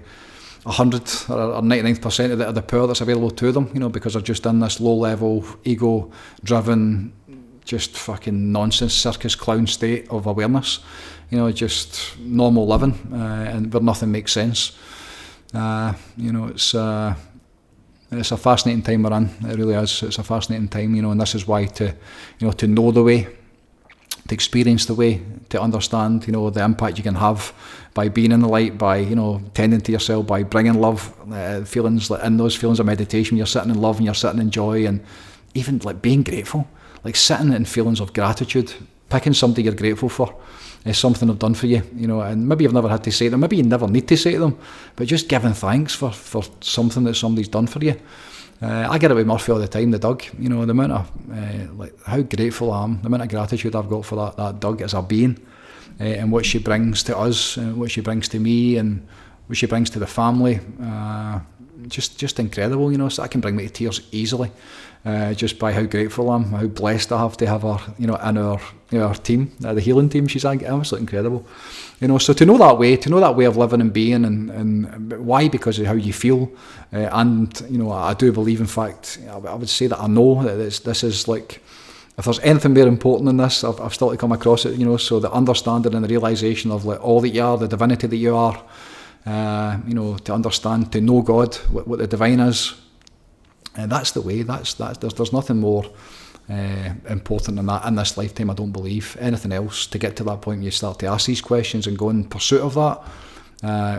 Speaker 1: 100 or 99% of the power that's available to them, because they're just in this low-level, ego-driven, just fucking nonsense circus clown state of awareness, just normal living, and where nothing makes sense. It's a fascinating time we're in. It really is. It's a fascinating time, and this is why to know the way, to experience the way, to understand, the impact you can have by being in the light, by, tending to yourself, by bringing love, feelings, like in those feelings of meditation, you're sitting in love and you're sitting in joy, and even like being grateful, like sitting in feelings of gratitude, picking somebody you're grateful for. Is something they've done for you, and maybe you've never had to say to them, maybe you never need to say to them, but just giving thanks for something that somebody's done for you. I get it with Murphy all the time, the dog, the amount of, how grateful I am, the amount of gratitude I've got for that dog as a being, and what she brings to us, and what she brings to me, and what she brings to the family. Just incredible, so that can bring me to tears easily, just by how grateful I am, how blessed I have to have her, in our team, the healing team. She's absolutely incredible, so to know that way of living and being, and why? Because of how you feel, and I do believe, in fact, I would say that I know that this is like, if there's anything more important than this, I've still to come across it, so the understanding and the realisation of like all that you are, the divinity that you are, to understand, to know God, what the divine is, and that's the way. There's nothing more important than that in this lifetime. I don't believe anything else to get to that point where you start to ask these questions and go in pursuit of that.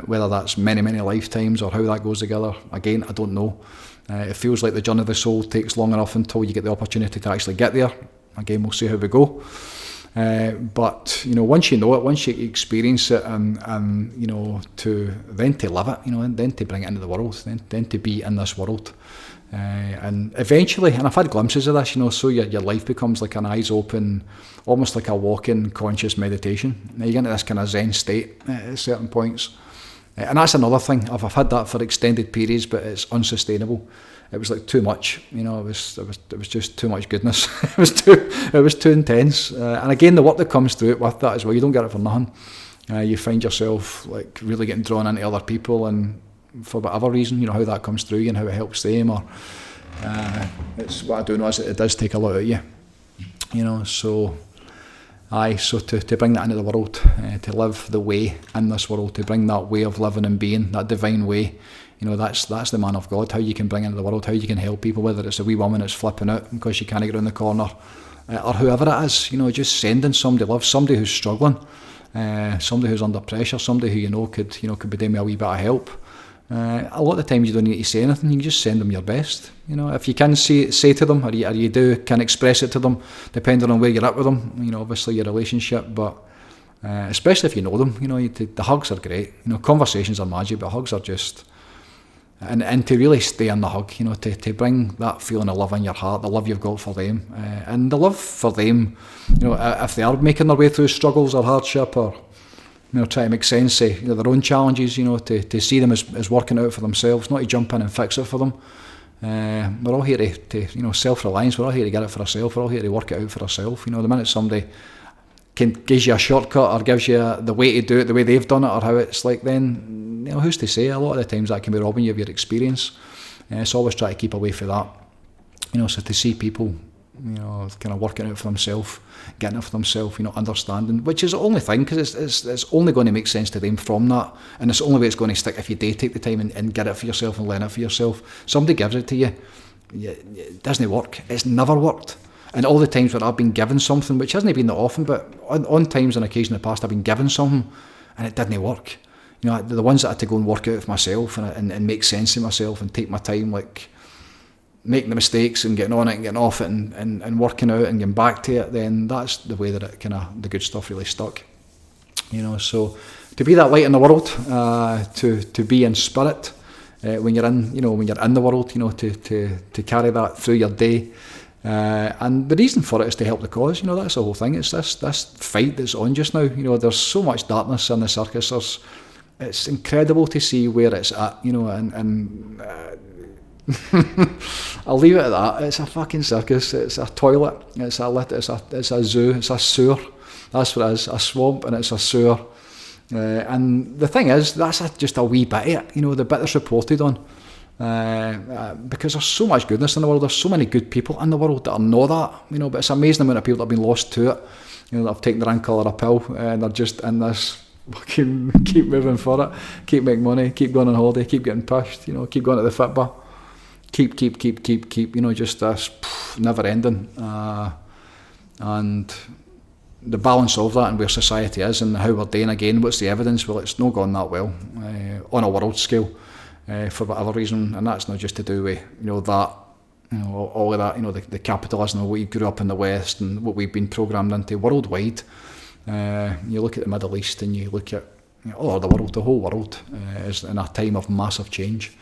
Speaker 1: Whether that's many lifetimes or how that goes together, again, I don't know. It feels like the journey of the soul takes long enough until you get the opportunity to actually get there. Again, we'll see how we go. But once you know it, once you experience it, and to live it, and then to bring it into the world, then to be in this world, and eventually, and I've had glimpses of this, so your life becomes like an eyes open, almost like a walk-in conscious meditation. Now you get into this kind of Zen state at certain points, and that's another thing. I've had that for extended periods, but it's unsustainable. It was like too much, it was just too much goodness. it was too intense. And again, the work that comes through it with that as well, you don't get it for nothing. You find yourself like really getting drawn into other people, and for whatever reason, how that comes through you and how it helps them, or it's what I do know is it does take a lot out of you, so to bring that into the world, to live the way in this world, to bring that way of living and being, that divine way, that's the man of God, how you can bring into the world, how you can help people, whether it's a wee woman that's flipping out because she can't get around the corner, or whoever it is, just sending somebody love, somebody who's struggling, somebody who's under pressure, somebody who could be doing me a wee bit of help. A lot of the times you don't need to say anything, you can just send them your best. If you can say to them, or you can express it to them, depending on where you're at with them, obviously your relationship, but especially if you know them, the hugs are great, conversations are magic, but hugs are just, and to really stay in the hug, to bring that feeling of love in your heart, the love you've got for them, and the love for them, if they are making their way through struggles or hardship, or try to make sense of their own challenges, to see them as working out for themselves, not to jump in and fix it for them. We're all here to self-reliance, we're all here to get it for ourselves, we're all here to work it out for ourselves. The minute somebody gives you a shortcut or gives you the way to do it, the way they've done it, or how it's like, then who's to say? A lot of the times that can be robbing you of your experience. So always try to keep away from that. So to see people kind of working out for themselves, getting it for themselves, understanding, which is the only thing, because it's only going to make sense to them from that, and it's the only way it's going to stick if you do take the time and get it for yourself and learn it for yourself. Somebody gives it to you, it doesn't work. It's never worked. And all the times when I've been given something, which hasn't been that often, but on times and occasions in the past, I've been given something and it didn't work. The ones that I had to go and work out for myself and make sense of myself and take my time, like making the mistakes and getting on it and getting off it and working out and getting back to it, then that's the way that the good stuff really stuck. So to be that light in the world, to be in spirit when you're in, when you're in the world, to carry that through your day. And the reason for it is to help the cause. That's the whole thing. It's this fight that's on just now. There's so much darkness in the circus. It's incredible to see where it's at. And I'll leave it at that. It's a fucking circus. It's a toilet. It's a zoo. It's a sewer. That's what it is. A swamp, and it's a sewer. And the thing is, that's just a wee bit of it. The bit that's reported on. Because there's so much goodness in the world, there's so many good people in the world that know that, but it's amazing the amount of people that have been lost to it, that have taken the wrong colour of pill, and they're just in this fucking keep moving for it, keep making money, keep going on holiday, keep getting pushed, keep going to the fit bar, keep, just this never ending, and the balance of that and where society is and how we're doing again, what's the evidence? Well, it's not gone that well on a world scale. For whatever reason, and that's not just to do with that, all of that, the capitalism of what you grew up in the West and what we've been programmed into worldwide. You look at the Middle East and you look at all over the world, the whole world is in a time of massive change.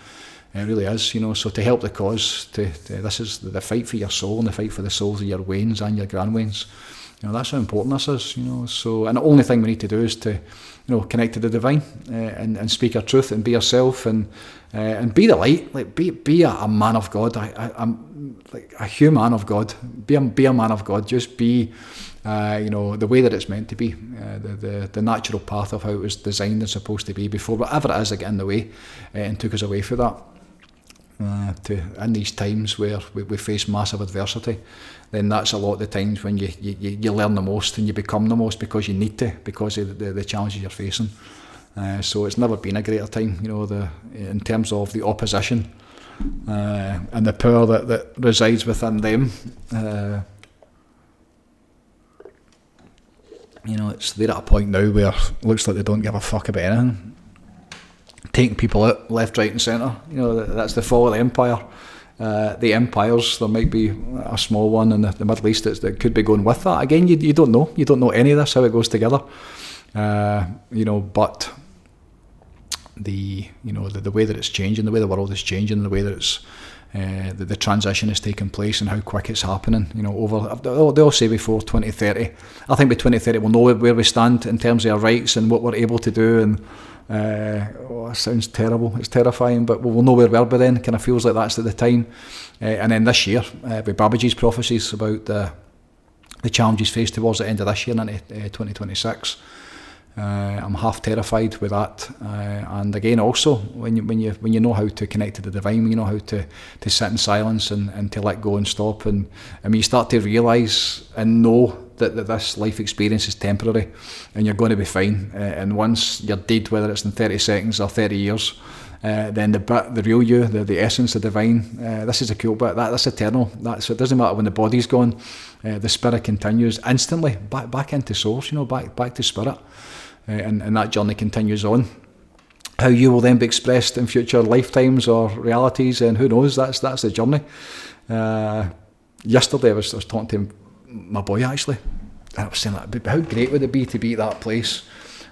Speaker 1: It really is, So to help the cause, this is the fight for your soul and the fight for the souls of your wains and your grandwains. That's how important this is, So, and the only thing we need to do is to, connect to the divine and speak our truth and be yourself and be the light. Like be a man of God. I'm like a human of God. Be a man of God. Just be, the way that it's meant to be. The natural path of how it was designed and supposed to be before whatever it is that got in the way and took us away from that. In these times where we face massive adversity, then that's a lot of the times when you learn the most and you become the most because you need to, because of the challenges you're facing. So it's never been a greater time, in terms of the opposition and the power that resides within them. It's they're at a point now where it looks like they don't give a fuck about anything. Taking people out left, right and centre. That's the fall of the empire. The empires, there might be a small one in the Middle East that could be going with that. Again, you don't know. You don't know any of this, how it goes together. But the way that it's changing, the way the world is changing, the way that it's the transition is taking place and how quick it's happening. They all say before 2030. I think by 2030 we'll know where we stand in terms of our rights and what we're able to do. And it sounds terrible. It's terrifying, but we'll know where we are by then. Kind of feels like that's at the time. And then this year, with Babbage's prophecies about the challenges faced towards the end of this year and into 2026. I'm half terrified with that, and again also when you know how to connect to the divine, when you know how to sit in silence and to let go and stop, and you start to realise and know that this life experience is temporary and you're going to be fine, and once you're dead, whether it's in 30 seconds or 30 years, then the real you, the essence, the divine, this is a cool bit, that's eternal. So it doesn't matter when the body's gone, the spirit continues instantly back into source, back to spirit. And that journey continues on. How you will then be expressed in future lifetimes or realities, and who knows, that's the journey. Yesterday I was talking to my boy actually, and I was saying that, how great would it be to be at that place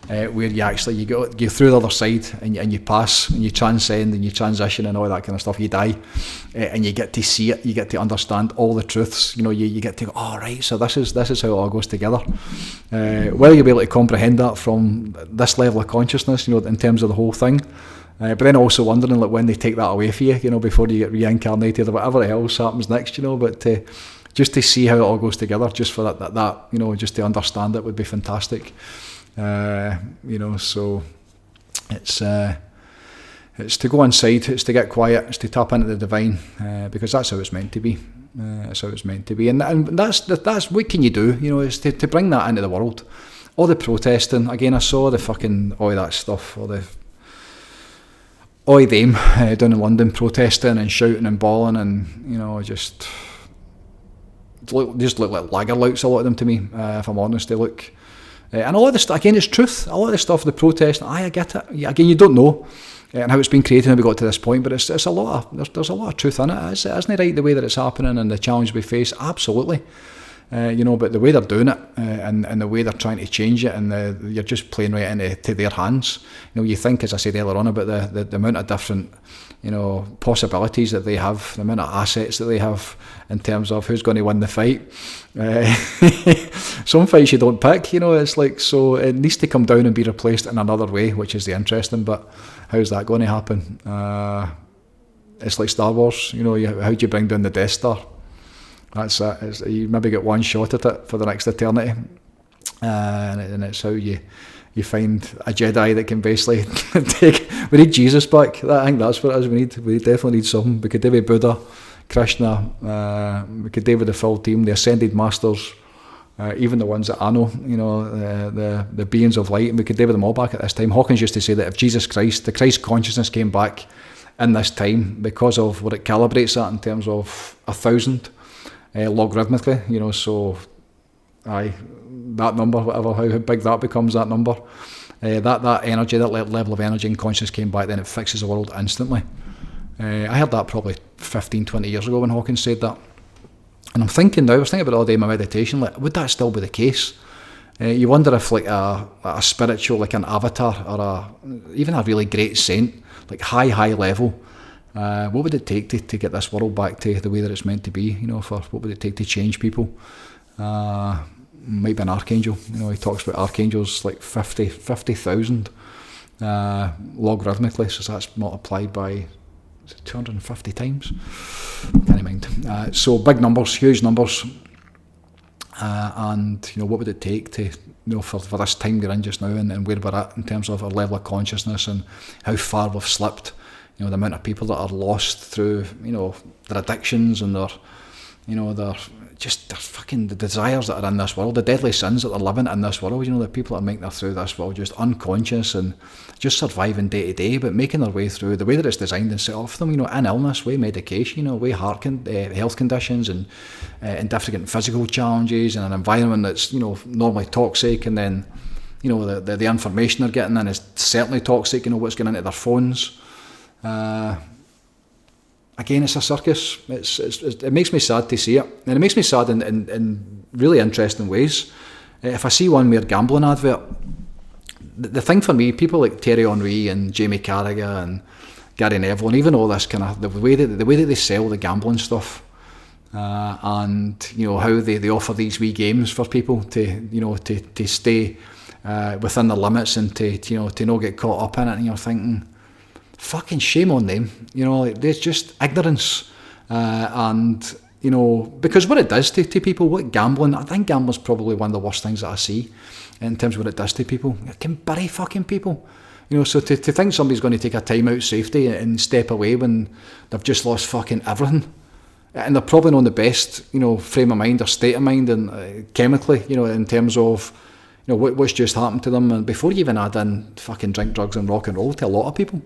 Speaker 1: where you go through the other side and you pass and you transcend and you transition and all that kind of stuff, you die, and you get to see it, you get to understand all the truths, you get to go, oh right, so this is how it all goes together. Whether you'll be able to comprehend that from this level of consciousness, in terms of the whole thing, but then also wondering like when they take that away for you, before you get reincarnated or whatever else happens next, but just to see how it all goes together, just for that just to understand it would be fantastic. So it's to go inside, it's to get quiet, it's to tap into the divine, because that's how it's meant to be. That's how it's meant to be, and that's what can you do? Is to bring that into the world. All the protesting again. I saw the fucking all that stuff, all them down in London protesting and shouting and bawling, and just look like laggerlouts, a lot of them to me. If I'm honest, they look. And a lot of this, again, it's truth. A lot of the stuff, the protest, I get it. Again, you don't know and how it's been created and how we got to this point, but it's a lot of, there's a lot of truth in it, isn't it right, the way that it's happening and the challenge we face? Absolutely. but the way they're doing it, and the way they're trying to change it, and you're just playing right into their hands. You think, as I said earlier on, about the amount of different, possibilities that they have, the amount of assets that they have in terms of who's going to win the fight. Some fights you don't pick, it's like, so it needs to come down and be replaced in another way, which is the interesting, but how's that going to happen? It's like Star Wars, how do you bring down the Death Star? That's it. You maybe get one shot at it for the next eternity, and it's how you find a Jedi that can basically take. We need Jesus back. I think that's what it is. We definitely need something. We could do with Buddha, Krishna. We could do with the full team, the Ascended Masters, even the ones that I know. The beings of light. And we could do with them all back at this time. Hawkins used to say that if Jesus Christ, the Christ consciousness, came back in this time, because of what it calibrates at in terms of 1,000. Logarithmically, so that number, whatever, how big that becomes, that number, that energy, that level of energy and consciousness came back, then it fixes the world instantly. I heard that probably 15, 20 years ago when Hawkins said that, and I'm thinking now, I was thinking about it all day in my meditation, like, would that still be the case? You wonder if like a spiritual, like an avatar, or even a really great saint, like high level, what would it take to get this world back to the way that it's meant to be? What would it take to change people? Might be an archangel. He talks about archangels like 50,000 logarithmically, so that's multiplied by 250 times. Can't mind. So big numbers, huge numbers, and what would it take to for this time we're in just now, and where we're at in terms of our level of consciousness and how far we've slipped. The amount of people that are lost through, their addictions and their fucking the desires that are in this world, the deadly sins that they're living in this world. The people that are making it through this world just unconscious and just surviving day to day, but making their way through the way that it's designed and set up for them. In illness, way medication, way health conditions, and different physical challenges, and an environment that's normally toxic, and then the information they're getting in is certainly toxic. What's going into their phones. Again, it's a circus. It makes me sad to see it, and it makes me sad in really interesting ways. If I see one mere gambling advert, the thing for me, people like Thierry Henry and Jamie Carragher and Gary Neville, and even all this kind of the way that they sell the gambling stuff, and how they offer these wee games for people to stay within the limits, and to not get caught up in it, and you're thinking, fucking shame on them. There's just ignorance, and because what it does to people, what gambling, I think gambling's probably one of the worst things that I see in terms of what it does to people. It can bury fucking people. So to think somebody's going to take a time out safety and step away when they've just lost fucking everything, and they're probably not in the best frame of mind or state of mind, and chemically, in terms of what's just happened to them, and before you even add in fucking drink, drugs and rock and roll to a lot of people.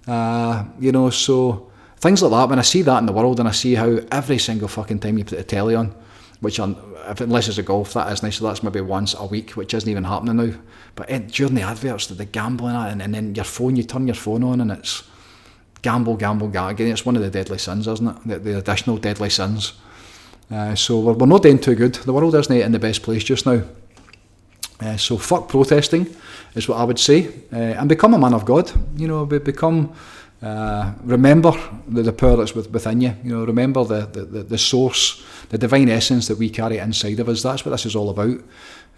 Speaker 1: So things like that, when I see that in the world, and I see how every single fucking time you put the telly on, unless it's a golf, that is nice, so that's maybe once a week, which isn't even happening now, but during the adverts, the gambling, and then your phone, you turn your phone on and it's gamble again. It's one of the deadly sins, isn't it? The additional deadly sins. So we're not doing too good. The world isn't in the best place just now. So fuck protesting is what I would say, and become a man of God. Become remember the power that's within you. Remember the source, the divine essence that we carry inside of us. That's what this is all about.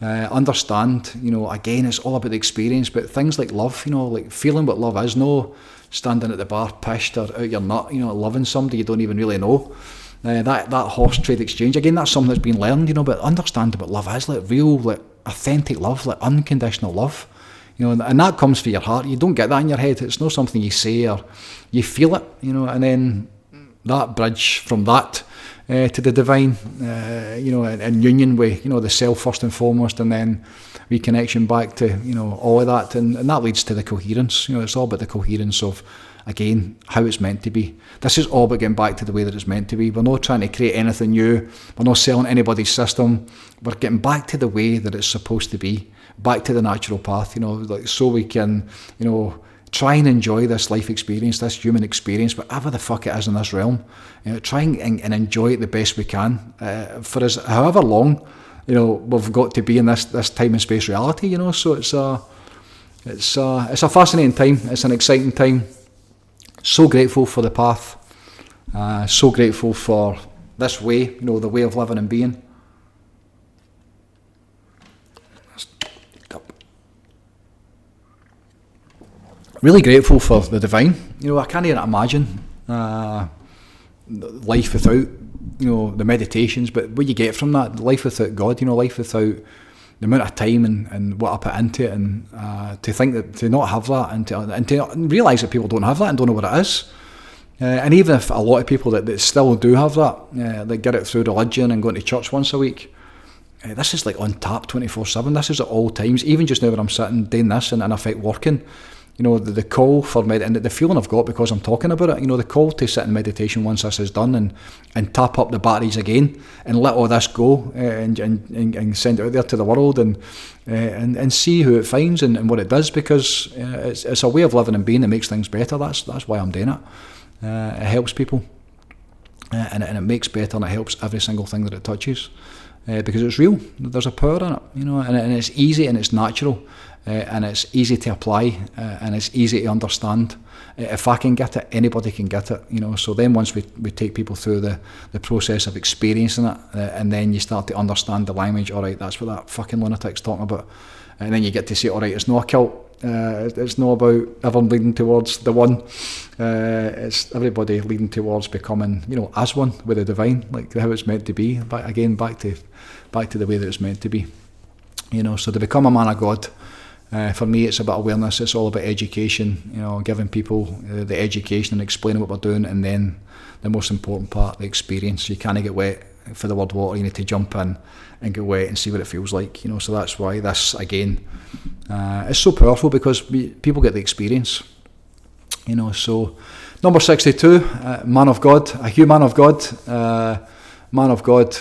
Speaker 1: Understand, again, it's all about the experience, but things like love, like feeling what love is. No standing at the bar pissed or out your nut, loving somebody you don't even really know. That horse trade exchange, again, that's something that's been learned, but understand what love is, like real, like authentic love, like unconditional love, and that comes from your heart. You don't get that in your head. It's not something you say, or you feel it, and then that bridge from that to the divine, in union with, the self first and foremost, and then reconnection back to, all of that, and that leads to the coherence. It's all about the coherence of, again, how it's meant to be. This is all about getting back to the way that it's meant to be. We're not trying to create anything new. We're not selling anybody's system. We're getting back to the way that it's supposed to be, back to the natural path, so we can, try and enjoy this life experience, this human experience, whatever the fuck it is in this realm. Try and enjoy it the best we can for us, however long we've got to be in this time and space reality. So it's a fascinating time. It's an exciting time. So grateful for the path. So grateful for this way, the way of living and being. Really grateful for the divine. I can't even imagine life without, the meditations, but what you get from that, life without God, life without the amount of time and what I put into it, and to think that, to not have that, and to realise that people don't have that and don't know what it is. And even if a lot of people that still do have that, that get it through religion and going to church once a week, this is like on tap 24/7. This is at all times. Even just now when I'm sitting doing this and in effect working, the call for and the feeling I've got because I'm talking about it, the call to sit in meditation once this is done and tap up the batteries again and let all this go and send it out there to the world and see who it finds and what it does, because it's a way of living and being that makes things better. That's why I'm doing it. It helps people and it makes better, and it helps every single thing that it touches. Because it's real, there's a power in it, and it's easy and it's natural, and it's easy to apply, and it's easy to understand. If I can get it, anybody can get it, So then once we take people through the process of experiencing it, and then you start to understand the language. All right, that's what that fucking lunatic's talking about, and then you get to say, all right, it's not a cult. It's not about everyone leading towards the one. It's everybody leading towards becoming, as one with the divine, like how it's meant to be. Back to the way that it's meant to be. So to become a man of God, for me, it's about awareness. It's all about education. Giving people the education and explaining what we're doing, and then the most important part, the experience. You can't get wet for the word water. You need to jump in and get wet and see what it feels like. So that's why this again. It's so powerful, because people get the experience, So, number 62, man of God, a human of God, man of God,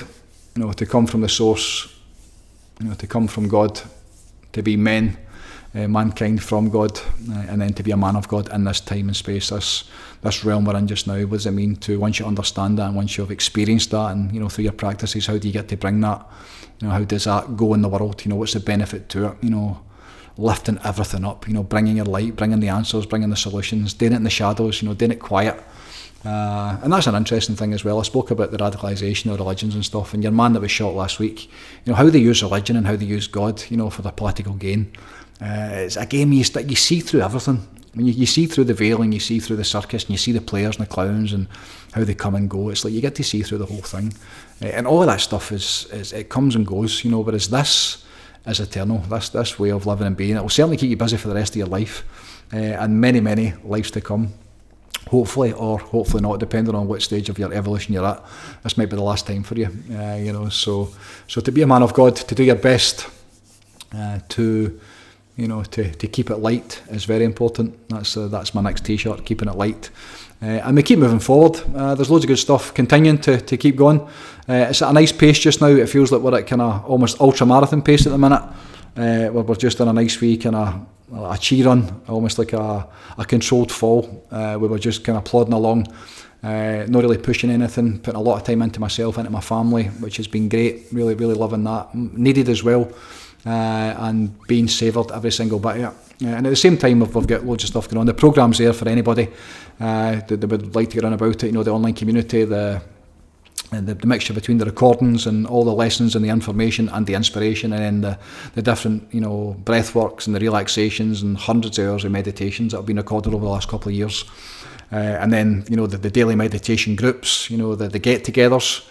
Speaker 1: to come from the source, to come from God, to be mankind from God, and then to be a man of God in this time and space, this realm we're in just now. What does it mean to, once you understand that and once you've experienced that, and through your practices, how do you get to bring that? How does that go in the world? What's the benefit to it? Lifting everything up, bringing your light, bringing the answers, bringing the solutions, doing it in the shadows, doing it quiet. And that's an interesting thing as well. I spoke about the radicalisation of religions and stuff, and your man that was shot last week, how they use religion and how they use God, for their political gain. It's a game you see through everything. When you see through the veil, and you see through the circus, and you see the players and the clowns and how they come and go. It's like you get to see through the whole thing, and all of that stuff is it comes and goes, whereas this is eternal. This way of living and being, it will certainly keep you busy for the rest of your life, and many, many lives to come, hopefully, or hopefully not, depending on what stage of your evolution you're at. This might be the last time for you, so to be a man of God, to do your best, to keep it light is very important. That's my next t-shirt, keeping it light. And we keep moving forward. There's loads of good stuff continuing to keep going. It's at a nice pace just now. It feels like we're at kind of almost ultra marathon pace at the minute. We're just on a nice week and a cheer run, almost like a controlled fall. We were just kind of plodding along, not really pushing anything, putting a lot of time into myself, into my family, which has been great. Really, really loving that. Needed as well. And being savoured every single bit of it. And at the same time, we've got loads of stuff going on. The programme's there for anybody that would like to get on about it. The online community, the mixture between the recordings and all the lessons and the information and the inspiration, and then the different breathworks and the relaxations and hundreds of hours of meditations that have been recorded over the last couple of years. And then the daily meditation groups, the get-togethers.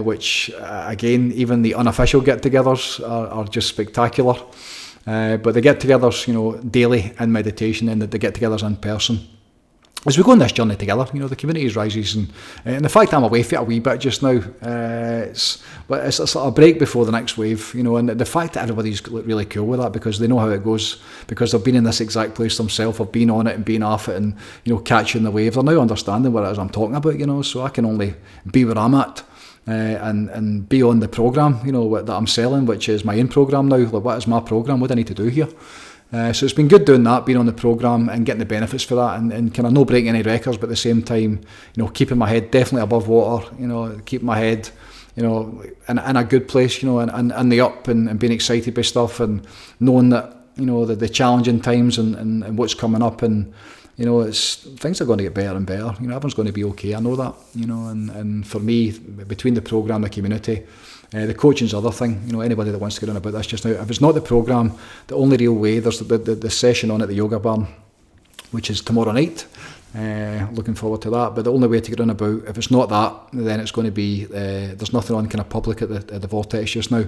Speaker 1: Which again, even the unofficial get-togethers are just spectacular. But the get-togethers, daily in meditation, and the get-togethers in person. As we go on this journey together, the community rises, and the fact that I'm away for it a wee bit just now, it's a sort of break before the next wave, and the fact that everybody's really cool with that, because they know how it goes, because they've been in this exact place themselves, have been on it and been off it, and catching the wave. They're now understanding what it is I'm talking about, so I can only be where I'm at. And be on the programme, that I'm selling, which is my own programme now. Like, what is my programme? What do I need to do here? So it's been good doing that, being on the programme and getting the benefits for that, and kind of no breaking any records, but at the same time, keeping my head definitely above water, keeping my head, in a good place, and the up, and being excited by stuff, and knowing that, the challenging times and what's coming up, and, things are going to get better and better. Everyone's going to be okay. I know that, and for me, between the programme, the community, the coaching's the other thing. Anybody that wants to get on about this just now, if it's not the programme, the only real way, there's the session on at the Yoga Barn, which is tomorrow night. Looking forward to that. But the only way to get on about, if it's not that, then it's going to be, there's nothing on kind of public at the Vortex just now.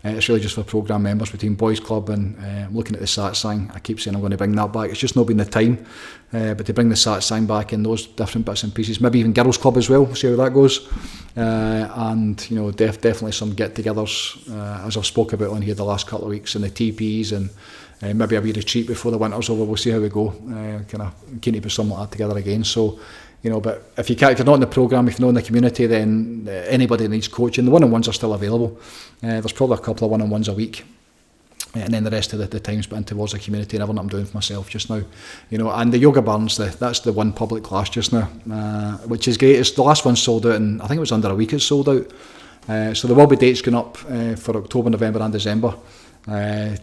Speaker 1: It's really just for programme members between Boys Club and I'm looking at the satsang. I keep saying I'm going to bring that back. It's just not been the time. But to bring the satsang back in those different bits and pieces, maybe even Girls Club as well, we'll see how that goes. And definitely some get-togethers, as I've spoke about on here the last couple of weeks, and the TPs, and maybe a wee retreat before the winter's over. We'll see how we go. Kind of keen to put something like that together again. So, but if you're not in the programme, if you're not in the community, then anybody that needs coaching, the one-on-ones are still available. There's probably a couple of one-on-ones a week. And then the rest of the time's put in towards the community and everything I'm doing for myself just now. And the Yoga Barn's, that's the one public class just now, which is great. The last one sold out, and I think it was under a week it's sold out. So there will be dates going up for October, November and December.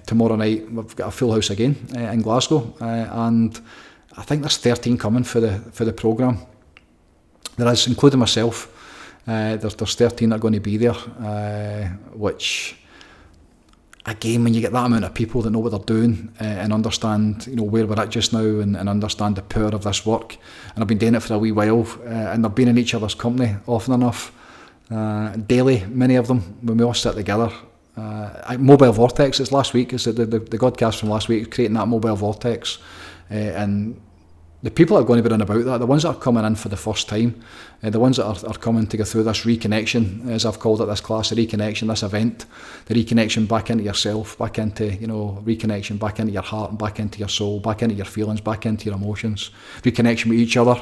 Speaker 1: Tomorrow night we've got a full house again in Glasgow, and I think there's 13 coming for the programme. There is, including myself. There's 13 that are going to be there, which, again, when you get that amount of people that know what they're doing and understand, where we're at just now, and understand the power of this work, and I've been doing it for a wee while, and they've been in each other's company often enough, daily, many of them, when we all sit together. Mobile Vortex, it's last week, it's the Godcast from last week, creating that Mobile Vortex, and the people that are going to be on about that, the ones that are coming in for the first time, the ones that are coming to go through this reconnection, as I've called it, this class, the reconnection, this event, the reconnection back into yourself, back into, reconnection back into your heart, and back into your soul, back into your feelings, back into your emotions, reconnection with each other,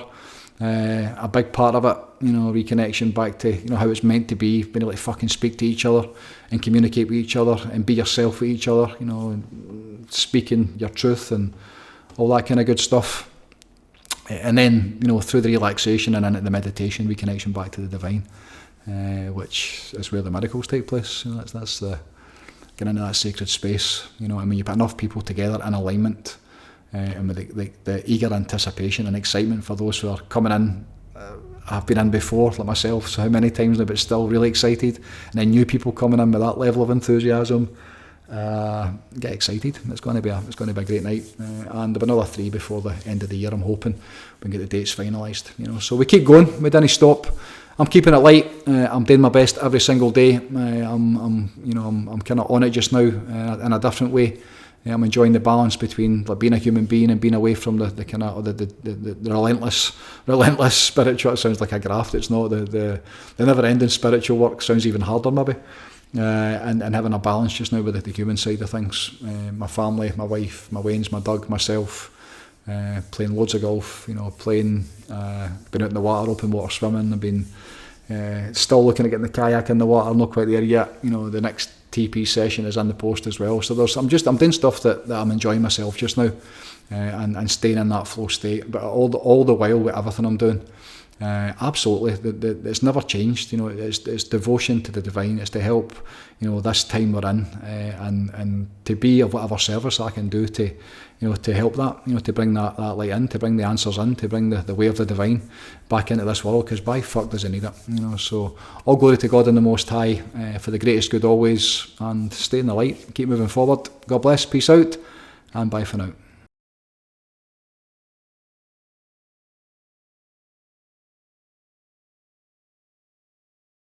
Speaker 1: a big part of it, reconnection back to, how it's meant to be, being able to fucking speak to each other and communicate with each other and be yourself with each other, speaking your truth and all that kind of good stuff. And then, through the relaxation and into the meditation, reconnection back to the divine, which is where the miracles take place. That's the getting into that sacred space. And when you put enough people together in alignment, and with the eager anticipation and excitement for those who are coming in, I've been in before, like myself, so how many times now, but still really excited. And then new people coming in with that level of enthusiasm. Get excited. It's going to be a great night, and there'll be another 3 before the end of the year. I'm hoping we can get the dates finalised. So we keep going. We didn't stop. I'm keeping it light. I'm doing my best every single day. I'm kind of on it just now in a different way. I'm enjoying the balance between being a human being and being away from the kind of the relentless spiritual. It sounds like a graft. It's not the never-ending spiritual work. Sounds even harder maybe. And having a balance just now with the human side of things. My family, my wife, my Waynes, my Doug, myself, playing loads of golf, been out in the water, open water swimming. I've been still looking at getting the kayak in the water. I'm not quite there yet. The next TP session is in the post as well. So I'm doing stuff that I'm enjoying myself just now, and staying in that flow state. But all the while with everything I'm doing. Absolutely, it's never changed. It's devotion to the divine. It's to help, this time we're in, and to be of whatever service I can do to help that, to bring that light in, to bring the answers in, to bring the way of the divine back into this world. Because by fuck does it need it, So all glory to God in the Most High, for the greatest good always, and stay in the light, keep moving forward. God bless, peace out, and bye for now.